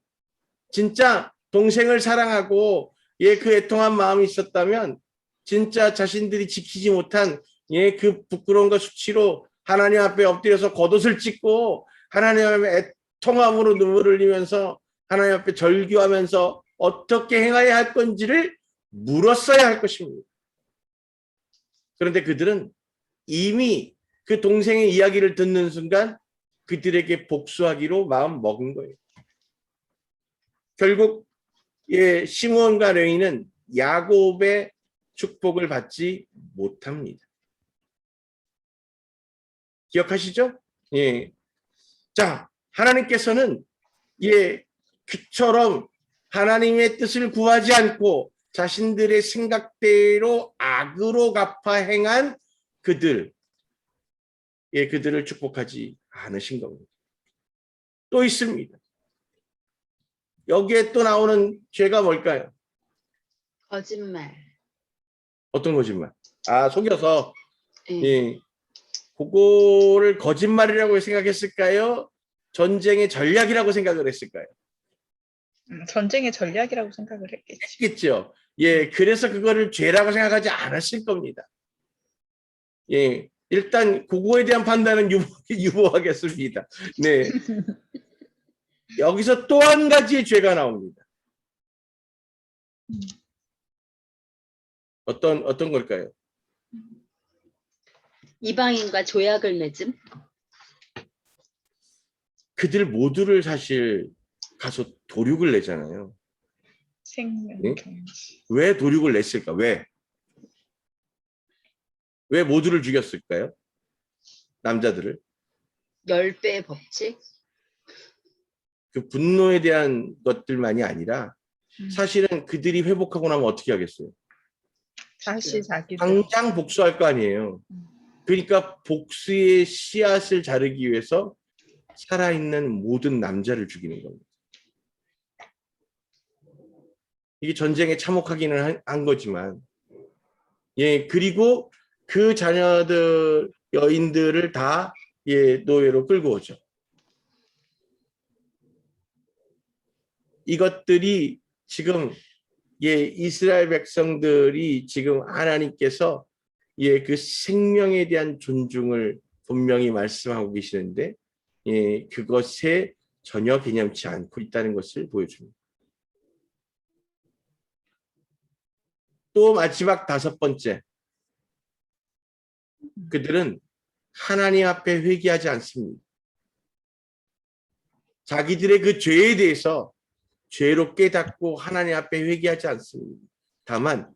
Speaker 1: 진짜 동생을 사랑하고 그 애통한 마음이 있었다면 진짜 자신들이 지키지 못한 그 부끄러움과 수치로 하나님 앞에 엎드려서 겉옷을 찢고 하나님 앞에 애통함으로 눈물을 흘리면서 하나님 앞에 절규하면서 어떻게 행해야 할 건지를 물었어야 할 것입니다. 그런데 그들은 이미 그 동생의 이야기를 듣는 순간 그들에게 복수하기로 마음 먹은 거예요. 결국 시므온과 레위는 야곱의 축복을 받지 못합니다. 기억하시죠? 자, 하나님께서는 그처럼 하나님의 뜻을 구하지 않고 자신들의 생각대로 악으로 갚아 행한 그들을 축복하지 않으신 겁니다. 또 있습니다. 여기에 또 나오는 죄가 뭘까요?
Speaker 3: 거짓말.
Speaker 1: 어떤 거짓말? 속여서.
Speaker 3: 네.
Speaker 1: 그거를 거짓말이라고 생각했을까요? 전쟁의 전략이라고 생각을 했을까요?
Speaker 2: 전쟁의 전략이라고 생각을 했겠지.
Speaker 1: 했겠죠. 그래서 그거를 죄라고 생각하지 않았을 겁니다. 일단 그거에 대한 판단은 유보하겠습니다. 네. 여기서 또 한 가지의 죄가 나옵니다. 어떤 걸까요?
Speaker 3: 이방인과 조약을 맺음.
Speaker 1: 그들 모두를 사실 가서 도륙을 내잖아요.
Speaker 2: 생명경지.
Speaker 1: 왜 도륙을 냈을까? 왜 모두를 죽였을까요? 남자들을.
Speaker 3: 10배의 법칙.
Speaker 1: 그 분노에 대한 것들만이 아니라 사실은 그들이 회복하고 나면 어떻게 하겠어요?
Speaker 2: 다시 자기들.
Speaker 1: 당장 복수할 거 아니에요. 그러니까 복수의 씨앗을 자르기 위해서 살아있는 모든 남자를 죽이는 겁니다. 이게 전쟁에 참혹하기는 한 거지만 그리고 그 자녀들 여인들을 다 노예로 끌고 오죠. 이것들이 지금 이스라엘 백성들이 지금 하나님께서 그 생명에 대한 존중을 분명히 말씀하고 계시는데 그것에 전혀 개념치 않고 있다는 것을 보여줍니다. 또 마지막 5번째, 그들은 하나님 앞에 회개하지 않습니다. 자기들의 그 죄에 대해서 죄로 깨닫고 하나님 앞에 회개하지 않습니다. 다만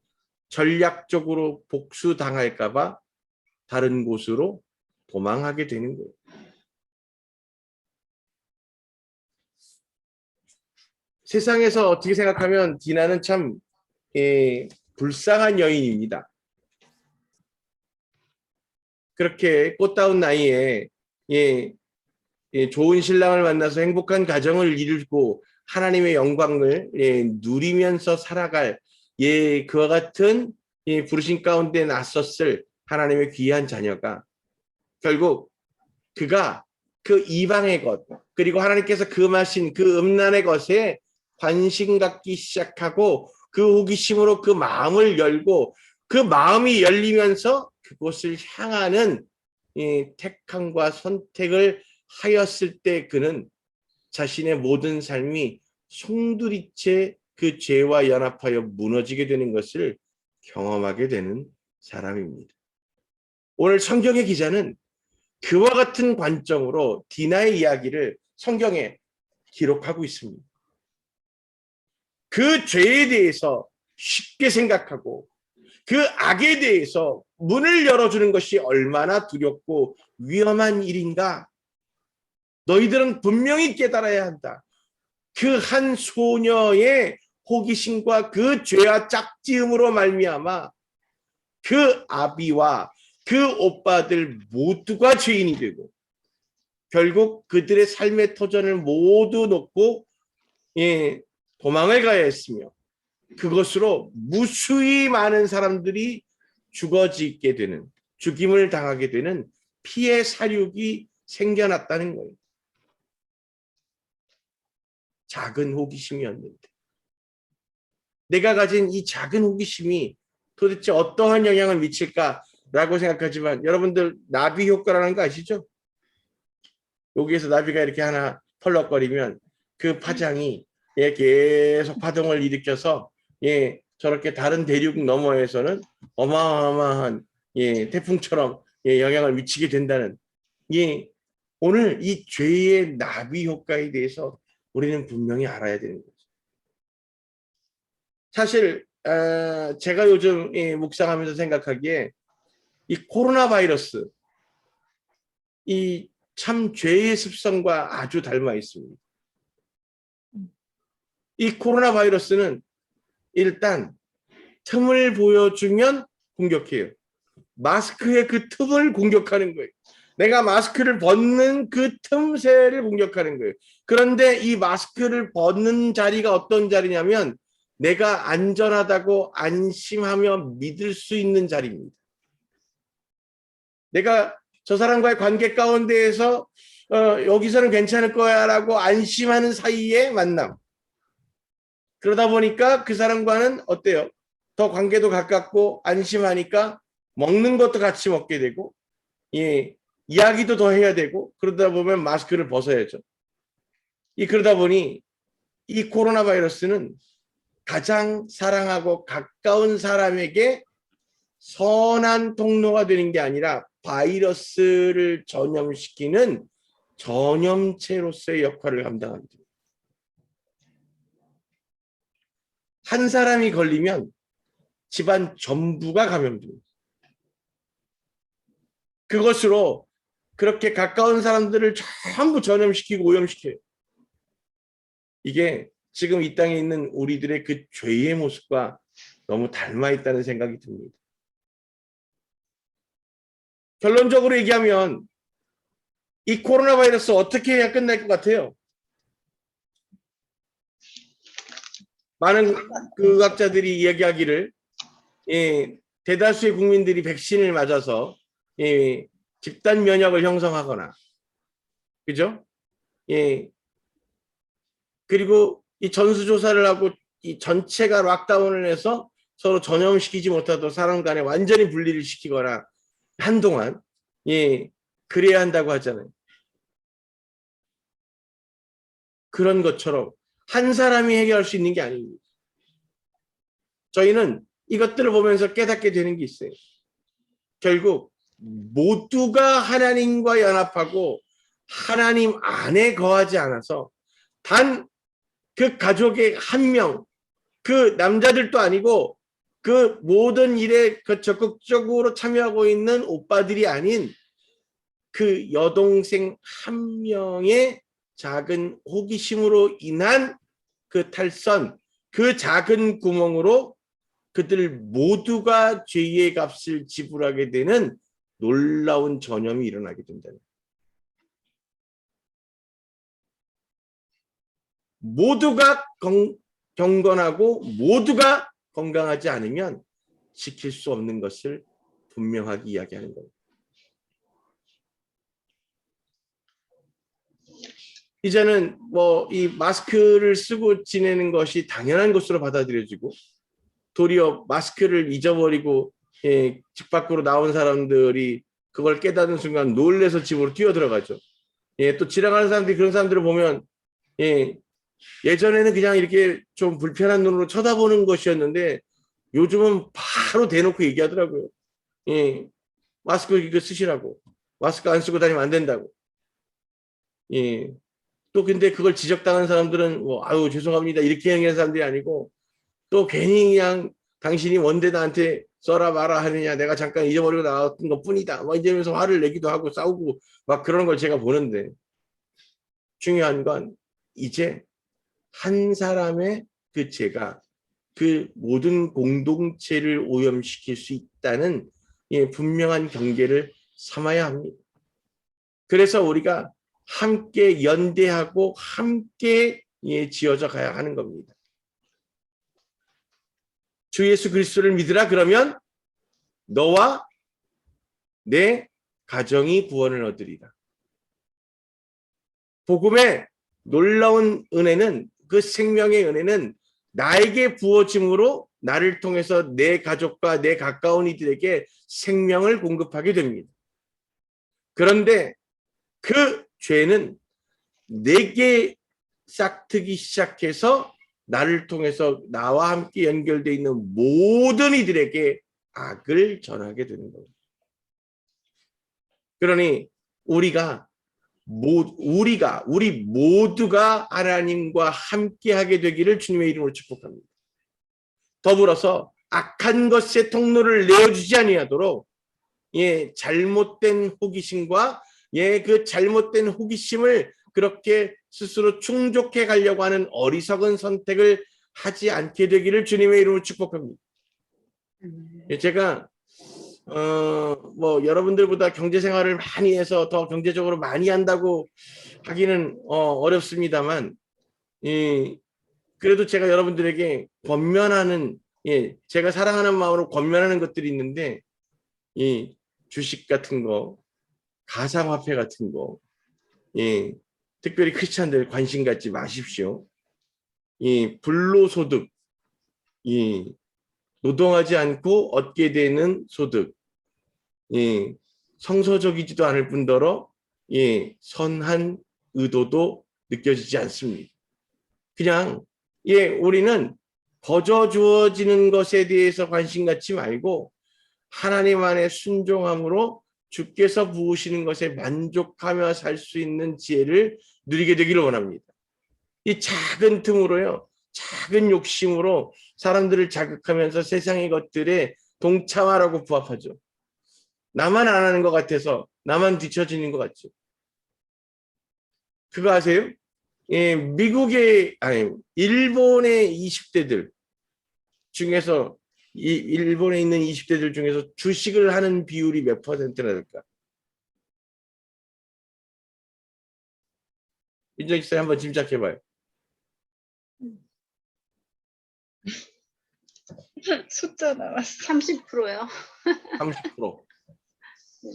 Speaker 1: 전략적으로 복수당할까 봐 다른 곳으로 도망하게 되는 거예요. 세상에서 어떻게 생각하면 디나는 참 불쌍한 여인입니다. 그렇게 꽃다운 나이에 좋은 신랑을 만나서 행복한 가정을 이루고 하나님의 영광을 누리면서 살아갈 그와 같은 부르심 가운데 나섰을 하나님의 귀한 자녀가 결국 그가 그 이방의 것 그리고 하나님께서 금하신 그 음란의 것에 관심 갖기 시작하고 그 호기심으로 그 마음을 열고 그 마음이 열리면서 그곳을 향하는 택함과 선택을 하였을 때 그는 자신의 모든 삶이 송두리째 그 죄와 연합하여 무너지게 되는 것을 경험하게 되는 사람입니다. 오늘 성경의 기자는 그와 같은 관점으로 디나의 이야기를 성경에 기록하고 있습니다. 그 죄에 대해서 쉽게 생각하고 그 악에 대해서 문을 열어주는 것이 얼마나 두렵고 위험한 일인가. 너희들은 분명히 깨달아야 한다. 그 한 소녀의 호기심과 그 죄와 짝지음으로 말미암아 그 아비와 그 오빠들 모두가 죄인이 되고 결국 그들의 삶의 터전을 모두 놓고 도망을 가야 했으며 그것으로 무수히 많은 사람들이 죽어지게 되는 죽임을 당하게 되는 피해 사륙이 생겨났다는 거예요. 작은 호기심이었는데 내가 가진 이 작은 호기심이 도대체 어떠한 영향을 미칠까라고 생각하지만 여러분들 나비 효과라는 거 아시죠? 여기에서 나비가 이렇게 하나 펄럭거리면 그 파장이 계속 파동을 일으켜서 저렇게 다른 대륙 너머에서는 어마어마한 태풍처럼 영향을 미치게 된다는 오늘 이 죄의 나비 효과에 대해서 우리는 분명히 알아야 되는 거죠. 사실 제가 요즘 묵상하면서 생각하기에 이 코로나 바이러스 이 참 죄의 습성과 아주 닮아 있습니다. 이 코로나 바이러스는 일단 틈을 보여주면 공격해요. 마스크의 그 틈을 공격하는 거예요. 내가 마스크를 벗는 그 틈새를 공격하는 거예요. 그런데 이 마스크를 벗는 자리가 어떤 자리냐면 내가 안전하다고 안심하며 믿을 수 있는 자리입니다. 내가 저 사람과의 관계 가운데에서 여기서는 괜찮을 거야 라고 안심하는 사이의 만남. 그러다 보니까 그 사람과는 어때요? 더 관계도 가깝고 안심하니까 먹는 것도 같이 먹게 되고 이야기도 더 해야 되고 그러다 보면 마스크를 벗어야죠. 그러다 보니 이 코로나 바이러스는 가장 사랑하고 가까운 사람에게 선한 통로가 되는 게 아니라 바이러스를 전염시키는 전염체로서의 역할을 감당합니다. 한 사람이 걸리면 집안 전부가 감염됩니다. 그것으로 그렇게 가까운 사람들을 전부 전염시키고 오염시켜요. 이게 지금 이 땅에 있는 우리들의 그 죄의 모습과 너무 닮아 있다는 생각이 듭니다. 결론적으로 얘기하면 이 코로나 바이러스 어떻게 해야 끝날 것 같아요? 많은 그 의학자들이 이야기하기를 대다수의 국민들이 백신을 맞아서 집단 면역을 형성하거나 그죠? 그리고 이 전수조사를 하고 이 전체가 락다운을 해서 서로 전염시키지 못하도록 사람 간에 완전히 분리를 시키거나 한동안 예 그래야 한다고 하잖아요. 그런 것처럼 한 사람이 해결할 수 있는 게 아닙니다. 저희는 이것들을 보면서 깨닫게 되는 게 있어요. 결국 모두가 하나님과 연합하고 하나님 안에 거하지 않아서 단 그 가족의 한 명, 그 남자들도 아니고 그 모든 일에 그 적극적으로 참여하고 있는 오빠들이 아닌 그 여동생 한 명의 작은 호기심으로 인한 그 탈선, 그 작은 구멍으로 그들 모두가 죄의 값을 지불하게 되는 놀라운 전염이 일어나게 된다는 거예요. 모두가 경건하고 모두가 건강하지 않으면 지킬 수 없는 것을 분명하게 이야기하는 겁니다. 이제는 뭐 이 마스크를 쓰고 지내는 것이 당연한 것으로 받아들여지고 도리어 마스크를 잊어버리고 집 밖으로 나온 사람들이 그걸 깨닫는 순간 놀래서 집으로 뛰어들어가죠. 또 지나가는 사람들이 그런 사람들을 보면 예전에는 그냥 이렇게 좀 불편한 눈으로 쳐다보는 것이었는데 요즘은 바로 대놓고 얘기하더라고요. 마스크 이거 쓰시라고. 마스크 안 쓰고 다니면 안 된다고. 또 근데 그걸 지적당한 사람들은 뭐 아유 죄송합니다 이렇게 얘기하는 사람들이 아니고 또 괜히 그냥 당신이 뭔데 나한테 써라 마라 하느냐 내가 잠깐 잊어버리고 나왔던 것 뿐이다 뭐 이러면서 화를 내기도 하고 싸우고 막 그런 걸 제가 보는데 중요한 건 이제 한 사람의 그 죄가 그 모든 공동체를 오염시킬 수 있다는 분명한 경계를 삼아야 합니다. 그래서 우리가 함께 연대하고 함께 지어져 가야 하는 겁니다. 주 예수 그리스도를 믿으라 그러면 너와 내 가정이 구원을 얻으리라. 복음의 놀라운 은혜는 그 생명의 은혜는 나에게 부어짐으로 나를 통해서 내 가족과 내 가까운 이들에게 생명을 공급하게 됩니다. 그런데 그 죄는 내게 싹트기 시작해서 나를 통해서 나와 함께 연결되어 있는 모든 이들에게 악을 전하게 되는 겁니다. 그러니 우리 모두가 하나님과 함께하게 되기를 주님의 이름으로 축복합니다. 더불어서 악한 것의 통로를 내어주지 아니하도록 잘못된 호기심과 그 잘못된 호기심을 그렇게 스스로 충족해 가려고 하는 어리석은 선택을 하지 않게 되기를 주님의 이름으로 축복합니다. 제가 뭐 여러분들보다 경제 생활을 많이 해서 더 경제적으로 많이 한다고 하기는 어렵습니다만 그래도 제가 여러분들에게 권면하는 제가 사랑하는 마음으로 권면하는 것들이 있는데 주식 같은 거 가상화폐 같은 거 특별히 크리스찬들 관심 갖지 마십시오. 불로소득 노동하지 않고 얻게 되는 소득 성서적이지도 않을 뿐더러 선한 의도도 느껴지지 않습니다. 그냥 우리는 거저 주어지는 것에 대해서 관심 갖지 말고 하나님 안에 순종함으로 주께서 부으시는 것에 만족하며 살 수 있는 지혜를 누리게 되기를 원합니다. 이 작은 틈으로요, 작은 욕심으로 사람들을 자극하면서 세상의 것들에 동참하라고 부합하죠. 나만 안 하는 것 같아서 나만 뒤처지는 것 같죠. 그거 아세요? 일본의 20대들 중에서 일본에 있는 20대들 중에서 주식을 하는 비율이 몇 퍼센트나 될까? 민정 기사님 한번 짐작해봐요.
Speaker 2: 숫자 나왔어.
Speaker 3: 30%요.
Speaker 1: 30%.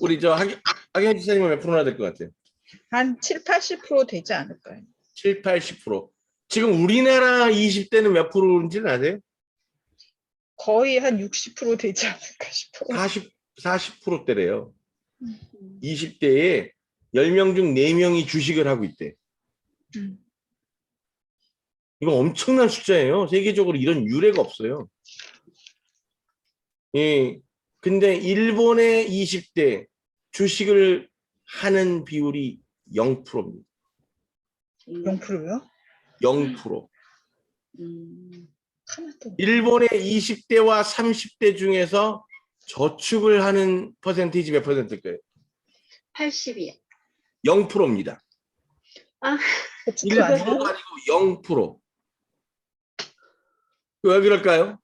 Speaker 1: 우리 저 하경 지사님은 몇 프로나 될 것 같아요?
Speaker 2: 한 7, 80% 되지 않을까요?
Speaker 1: 7, 80%. 지금 우리나라 20대는 몇 프로인지는 아세요?
Speaker 2: 거의 한 60% 되지 않을까 싶어요.
Speaker 1: 40%대래요.
Speaker 2: 음.
Speaker 1: 20대에 10명 중 4명이 주식을 하고 있대.
Speaker 2: 음.
Speaker 1: 이거 엄청난 숫자예요. 세계적으로 이런 유례가 없어요. 예. 근데 일본의 20대 주식을 하는 비율이 0%입니다.
Speaker 2: 0%요?
Speaker 1: 0%.
Speaker 2: 하나도.
Speaker 1: 일본의 20대와 30대 중에서 저축을 하는 퍼센티지 몇 퍼센트일까요?
Speaker 3: 80이요.
Speaker 1: 0%입니다.
Speaker 3: 아,
Speaker 2: 저축을 안 해요?
Speaker 1: 1%가 아니고 0%. 왜 그럴까요?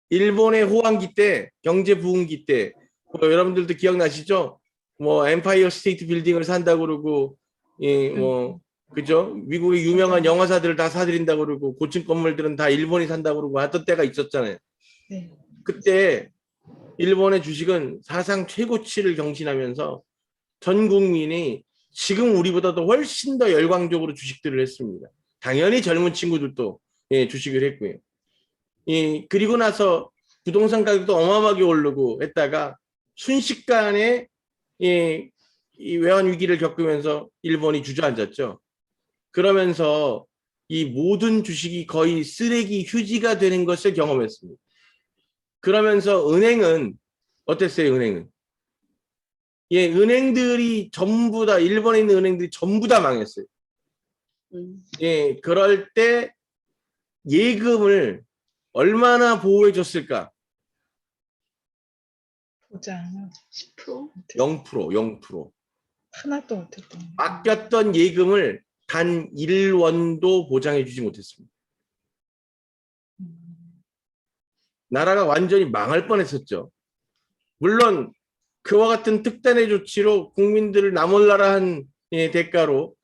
Speaker 1: 일본의 호황기 때, 경제 부흥기 때, 여러분들도 기억나시죠? 뭐 엠파이어 스테이트 빌딩을 산다고 그러고, 그죠? 미국의 유명한 영화사들을 다 사들인다고 그러고, 고층 건물들은 다 일본이 산다고 그러고 하던 때가 있었잖아요.
Speaker 2: 네.
Speaker 1: 그때 일본의 주식은 사상 최고치를 경신하면서 전 국민이 지금 우리보다도 훨씬 더 열광적으로 주식들을 했습니다. 당연히 젊은 친구들도 주식을 했고요. 그리고 나서 부동산 가격도 어마어마하게 오르고 했다가 순식간에 이 외환 위기를 겪으면서 일본이 주저앉았죠. 그러면서 이 모든 주식이 거의 쓰레기 휴지가 되는 것을 경험했습니다. 그러면서 은행은 어땠어요? 은행은 은행들이 전부 다 일본에 있는 은행들이 전부 다 망했어요. 그럴 때 예금을 얼마나 보호해 줬을까?
Speaker 2: 보장
Speaker 3: 10%?
Speaker 1: 0%.
Speaker 2: 하나도 못했던.
Speaker 1: 아꼈던 예금을 단 1원도 보장해 주지 못했습니다. 나라가 완전히 망할 뻔했었죠. 물론 그와 같은 특단의 조치로 국민들을 나몰라라 한 대가로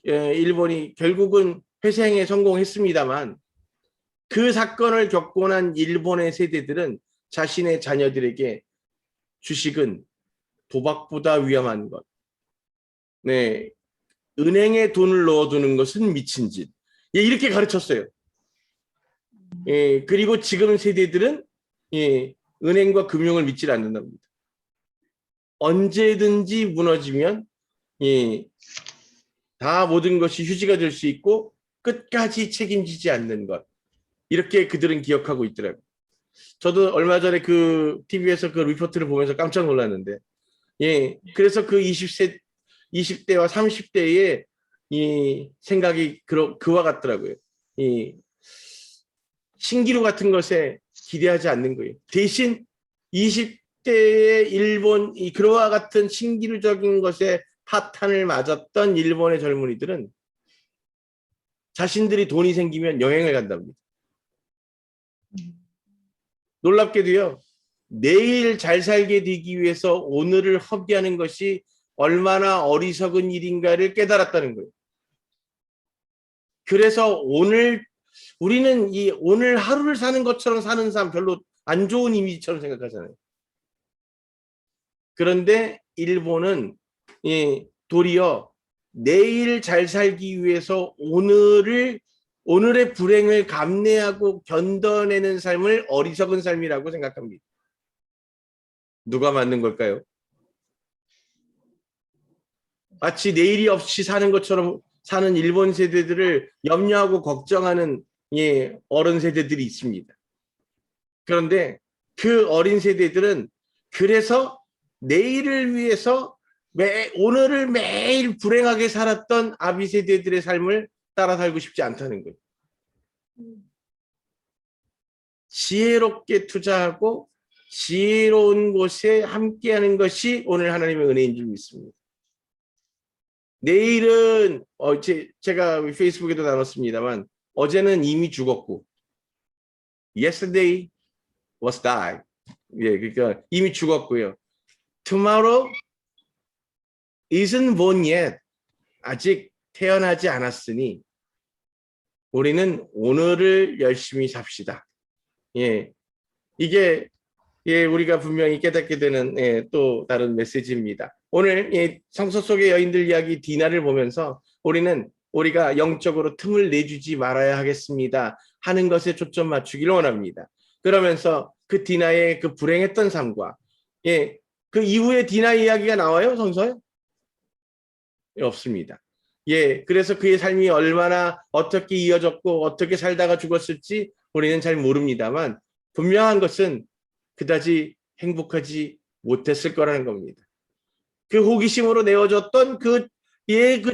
Speaker 1: 일본이 결국은 회생에 성공했습니다만 그 사건을 겪고 난 일본의 세대들은 자신의 자녀들에게 주식은 도박보다 위험한 것, 은행에 돈을 넣어두는 것은 미친 짓, 이렇게 가르쳤어요. 그리고 지금 세대들은 은행과 금융을 믿지 않는답니다. 언제든지 무너지면 다 모든 것이 휴지가 될 수 있고 끝까지 책임지지 않는 것, 이렇게 그들은 기억하고 있더라고요. 저도 얼마 전에 그 TV에서 그 리포트를 보면서 깜짝 놀랐는데, 그래서 그 20대와 30대의 이 생각이 그와 같더라고요. 신기루 같은 것에 기대하지 않는 거예요. 대신 20대의 일본 그와 같은 신기루적인 것에 파탄을 맞았던 일본의 젊은이들은 자신들이 돈이 생기면 여행을 간답니다. 놀랍게도요, 내일 잘 살게 되기 위해서 오늘을 허비하는 것이 얼마나 어리석은 일인가를 깨달았다는 거예요. 그래서 우리는 이 오늘 하루를 사는 것처럼 사는 사람 별로 안 좋은 이미지처럼 생각하잖아요. 그런데 일본은 도리어 내일 잘 살기 위해서 오늘의 불행을 감내하고 견뎌내는 삶을 어리석은 삶이라고 생각합니다. 누가 만든 걸까요? 마치 내일이 없이 사는 것처럼 사는 일본 세대들을 염려하고 걱정하는 어른 세대들이 있습니다. 그런데 그 어린 세대들은 그래서 내일을 위해서 오늘을 매일 불행하게 살았던 아비 세대들의 삶을 따라 살고 싶지 않다는 거예요. 지혜롭게 투자하고 지혜로운 곳에 함께하는 것이 오늘 하나님의 은혜인 줄 믿습니다. 내일은 제가 페이스북에도 나눴습니다만 어제는 이미 죽었고 yesterday was died. 그러니까 이미 죽었고요. Tomorrow isn't born yet. 아직 태어나지 않았으니 우리는 오늘을 열심히 삽시다. 이게 우리가 분명히 깨닫게 되는 또 다른 메시지입니다. 오늘 성서 속의 여인들 이야기 디나를 보면서 우리는 우리가 영적으로 틈을 내주지 말아야 하겠습니다 하는 것에 초점 맞추기를 원합니다. 그러면서 그 디나의 그 불행했던 삶과 그 이후에 디나 이야기가 나와요, 성서에? 없습니다. 그래서 그의 삶이 얼마나 어떻게 이어졌고 어떻게 살다가 죽었을지 우리는 잘 모릅니다만 분명한 것은 그다지 행복하지 못했을 거라는 겁니다. 그 호기심으로 내어줬던 그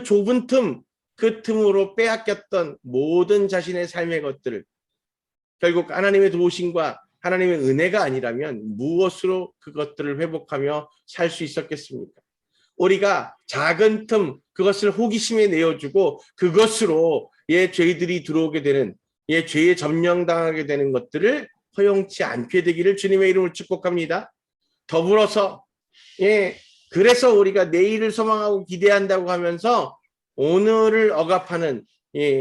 Speaker 1: 좁은 틈, 그 틈으로 빼앗겼던 모든 자신의 삶의 것들을 결국 하나님의 도우심과 하나님의 은혜가 아니라면 무엇으로 그것들을 회복하며 살 수 있었겠습니까? 우리가 작은 틈, 그것을 호기심에 내어주고 그것으로 죄들이 들어오게 되는, 죄에 점령당하게 되는 것들을 허용치 않게 되기를 주님의 이름으로 축복합니다. 더불어서 그래서 우리가 내일을 소망하고 기대한다고 하면서 오늘을 억압하는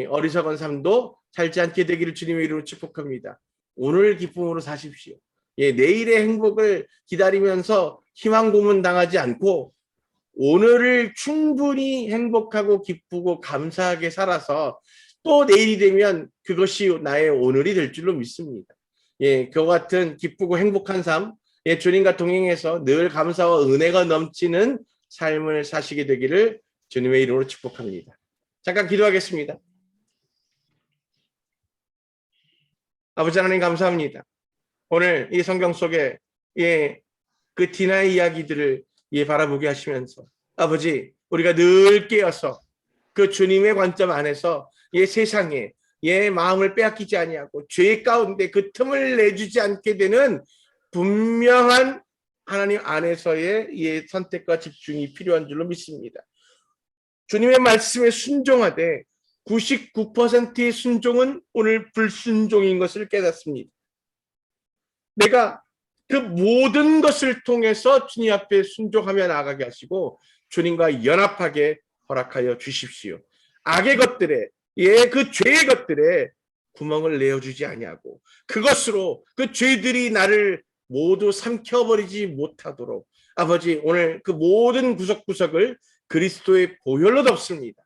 Speaker 1: 어리석은 삶도 살지 않게 되기를 주님의 이름으로 축복합니다. 오늘 기쁨으로 사십시오. 내일의 행복을 기다리면서 희망 고문 당하지 않고 오늘을 충분히 행복하고 기쁘고 감사하게 살아서 또 내일이 되면 그것이 나의 오늘이 될 줄로 믿습니다. 그와 같은 기쁘고 행복한 삶, 주님과 동행해서 늘 감사와 은혜가 넘치는 삶을 사시게 되기를 주님의 이름으로 축복합니다. 잠깐 기도하겠습니다. 아버지 하나님 감사합니다. 오늘 이 성경 속에 그 디나의 이야기들을 바라보게 하시면서 아버지 우리가 늘 깨어서 그 주님의 관점 안에서 세상에 마음을 빼앗기지 아니하고 죄 가운데 그 틈을 내주지 않게 되는 분명한 하나님 안에서의 선택과 집중이 필요한 줄로 믿습니다. 주님의 말씀에 순종하되 99%의 순종은 오늘 불순종인 것을 깨닫습니다. 내가 그 모든 것을 통해서 주님 앞에 순종하며 나아가게 하시고 주님과 연합하게 허락하여 주십시오. 악의 것들에 그 죄의 것들에 구멍을 내어주지 아니하고 그것으로 그 죄들이 나를 모두 삼켜버리지 못하도록 아버지 오늘 그 모든 구석구석을 그리스도의 보혈로 덮습니다.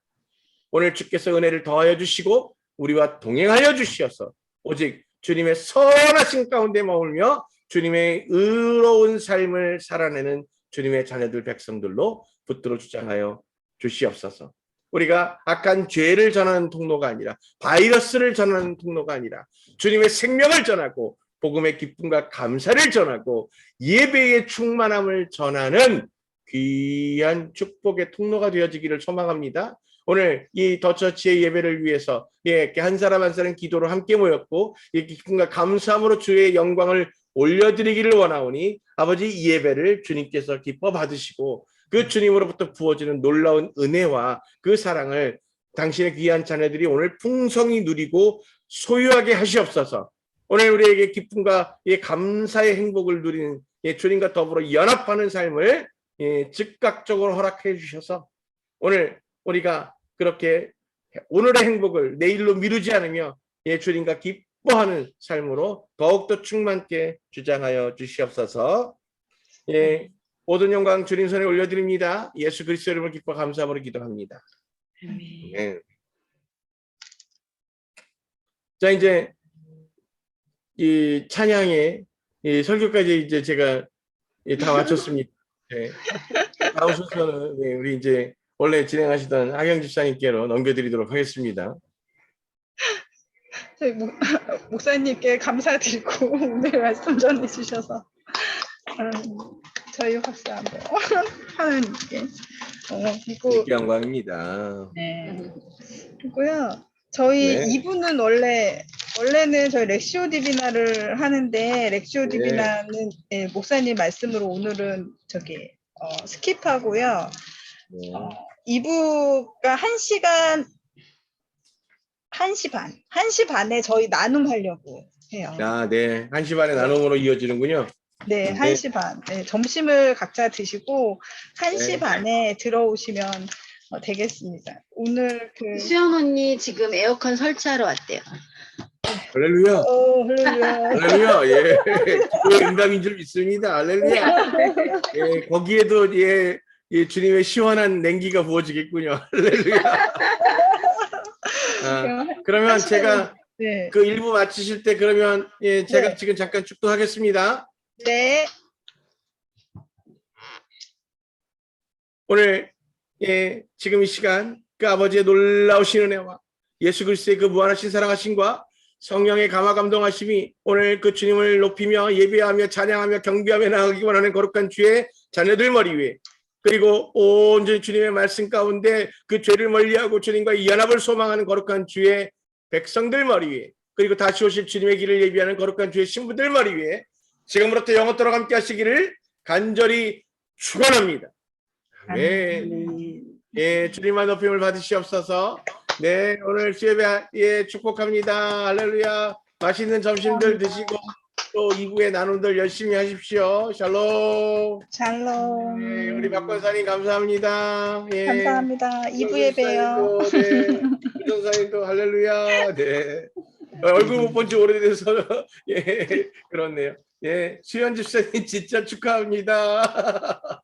Speaker 1: 오늘 주께서 은혜를 더하여 주시고 우리와 동행하여 주시어서 오직 주님의 선하신 가운데 머물며 주님의 의로운 삶을 살아내는 주님의 자녀들 백성들로 붙들어 주장하여 주시옵소서. 우리가 악한 죄를 전하는 통로가 아니라 바이러스를 전하는 통로가 아니라 주님의 생명을 전하고 복음의 기쁨과 감사를 전하고 예배의 충만함을 전하는 귀한 축복의 통로가 되어지기를 소망합니다. 오늘 이 더처치의 예배를 위해서 한 사람 한 사람 기도로 함께 모였고 이 기쁨과 감사함으로 주의 영광을 올려드리기를 원하오니 아버지 이 예배를 주님께서 기뻐 받으시고 그 주님으로부터 부어지는 놀라운 은혜와 그 사랑을 당신의 귀한 자녀들이 오늘 풍성히 누리고 소유하게 하시옵소서. 오늘 우리에게 기쁨과 감사의 행복을 누리는 주님과 더불어 연합하는 삶을 즉각적으로 허락해 주셔서 오늘 우리가 그렇게 오늘의 행복을 내일로 미루지 않으며 주님과 기뻐하는 삶으로 더욱더 충만케 주장하여 주시옵소서. 모든 영광 주님 손에 올려드립니다. 예수 그리스도 이름으로 기뻐 감사함으로 기도합니다. 아멘. 자 이제 이 찬양의 이 설교까지 이제 제가 다 마쳤습니다. 다음 순서는 우리 이제 원래 진행하시던 하경 집사님께로 넘겨드리도록 하겠습니다.
Speaker 2: 저희 목사님께 감사드리고 오늘 말씀 전해주셔서 저희 박수 한번 하나님께 그리고
Speaker 1: 영광입니다.
Speaker 2: 네. 그리고요. 저희 2부는 원래는 저희 렉시오 디비나를 하는데 렉시오 디비나는 목사님 말씀으로 오늘은 스킵하고요. 2부가 1시 반에 저희 나눔하려고 해요.
Speaker 1: 아, 네. 1시 반에 나눔으로 이어지는군요.
Speaker 2: 네, 1시 반. 네, 점심을 각자 드시고 1시 반에 들어오시면 되겠습니다. 오늘
Speaker 3: 수연 언니 지금 에어컨 설치하러 왔대요.
Speaker 1: 할렐루야.
Speaker 2: 할렐루야.
Speaker 1: 할렐루야. 예. 기도의 응답인 줄 믿습니다. 할렐루야. 예, 거기에도 주님의 시원한 냉기가 부어지겠군요. 할렐루야. 그러면 제가
Speaker 2: 네.
Speaker 1: 그 일부 마치실 때 그러면 예, 제가
Speaker 2: 네.
Speaker 1: 지금 잠깐 축도하겠습니다.
Speaker 2: 네.
Speaker 1: 오늘 예, 지금 이 시간 그 아버지의 놀라우신 은혜와 예수 그리스도의 그 무한하신 사랑하심과 성령의 감화 감동하심이 오늘 그 주님을 높이며 예배하며 찬양하며 경배하며 나가기 원하는 거룩한 주의 자녀들 머리 위에, 그리고 온전히 주님의 말씀 가운데 그 죄를 멀리하고 주님과의 연합을 소망하는 거룩한 주의 백성들 머리 위에, 그리고 다시 오실 주님의 길을 예비하는 거룩한 주의 신부들 머리 위에 지금부터 영원토록 함께 하시기를 간절히 축원합니다. 아멘. 예, 주님만 높임을 받으시옵소서. 네, 오늘 예배 예, 축복합니다. 할렐루야. 맛있는 점심들 드시고 또 2부의 나눔들 열심히 하십시오. 샬롬.
Speaker 2: 샬롬.
Speaker 1: 네, 우리 박 권사님 감사합니다. 예.
Speaker 2: 감사합니다. 2부에 봬요.
Speaker 1: 네, 이전사님도 할렐루야. 네. 얼굴 못 본 지 오래돼서 예, 그렇네요. 예, 수현 집사님 진짜 축하합니다.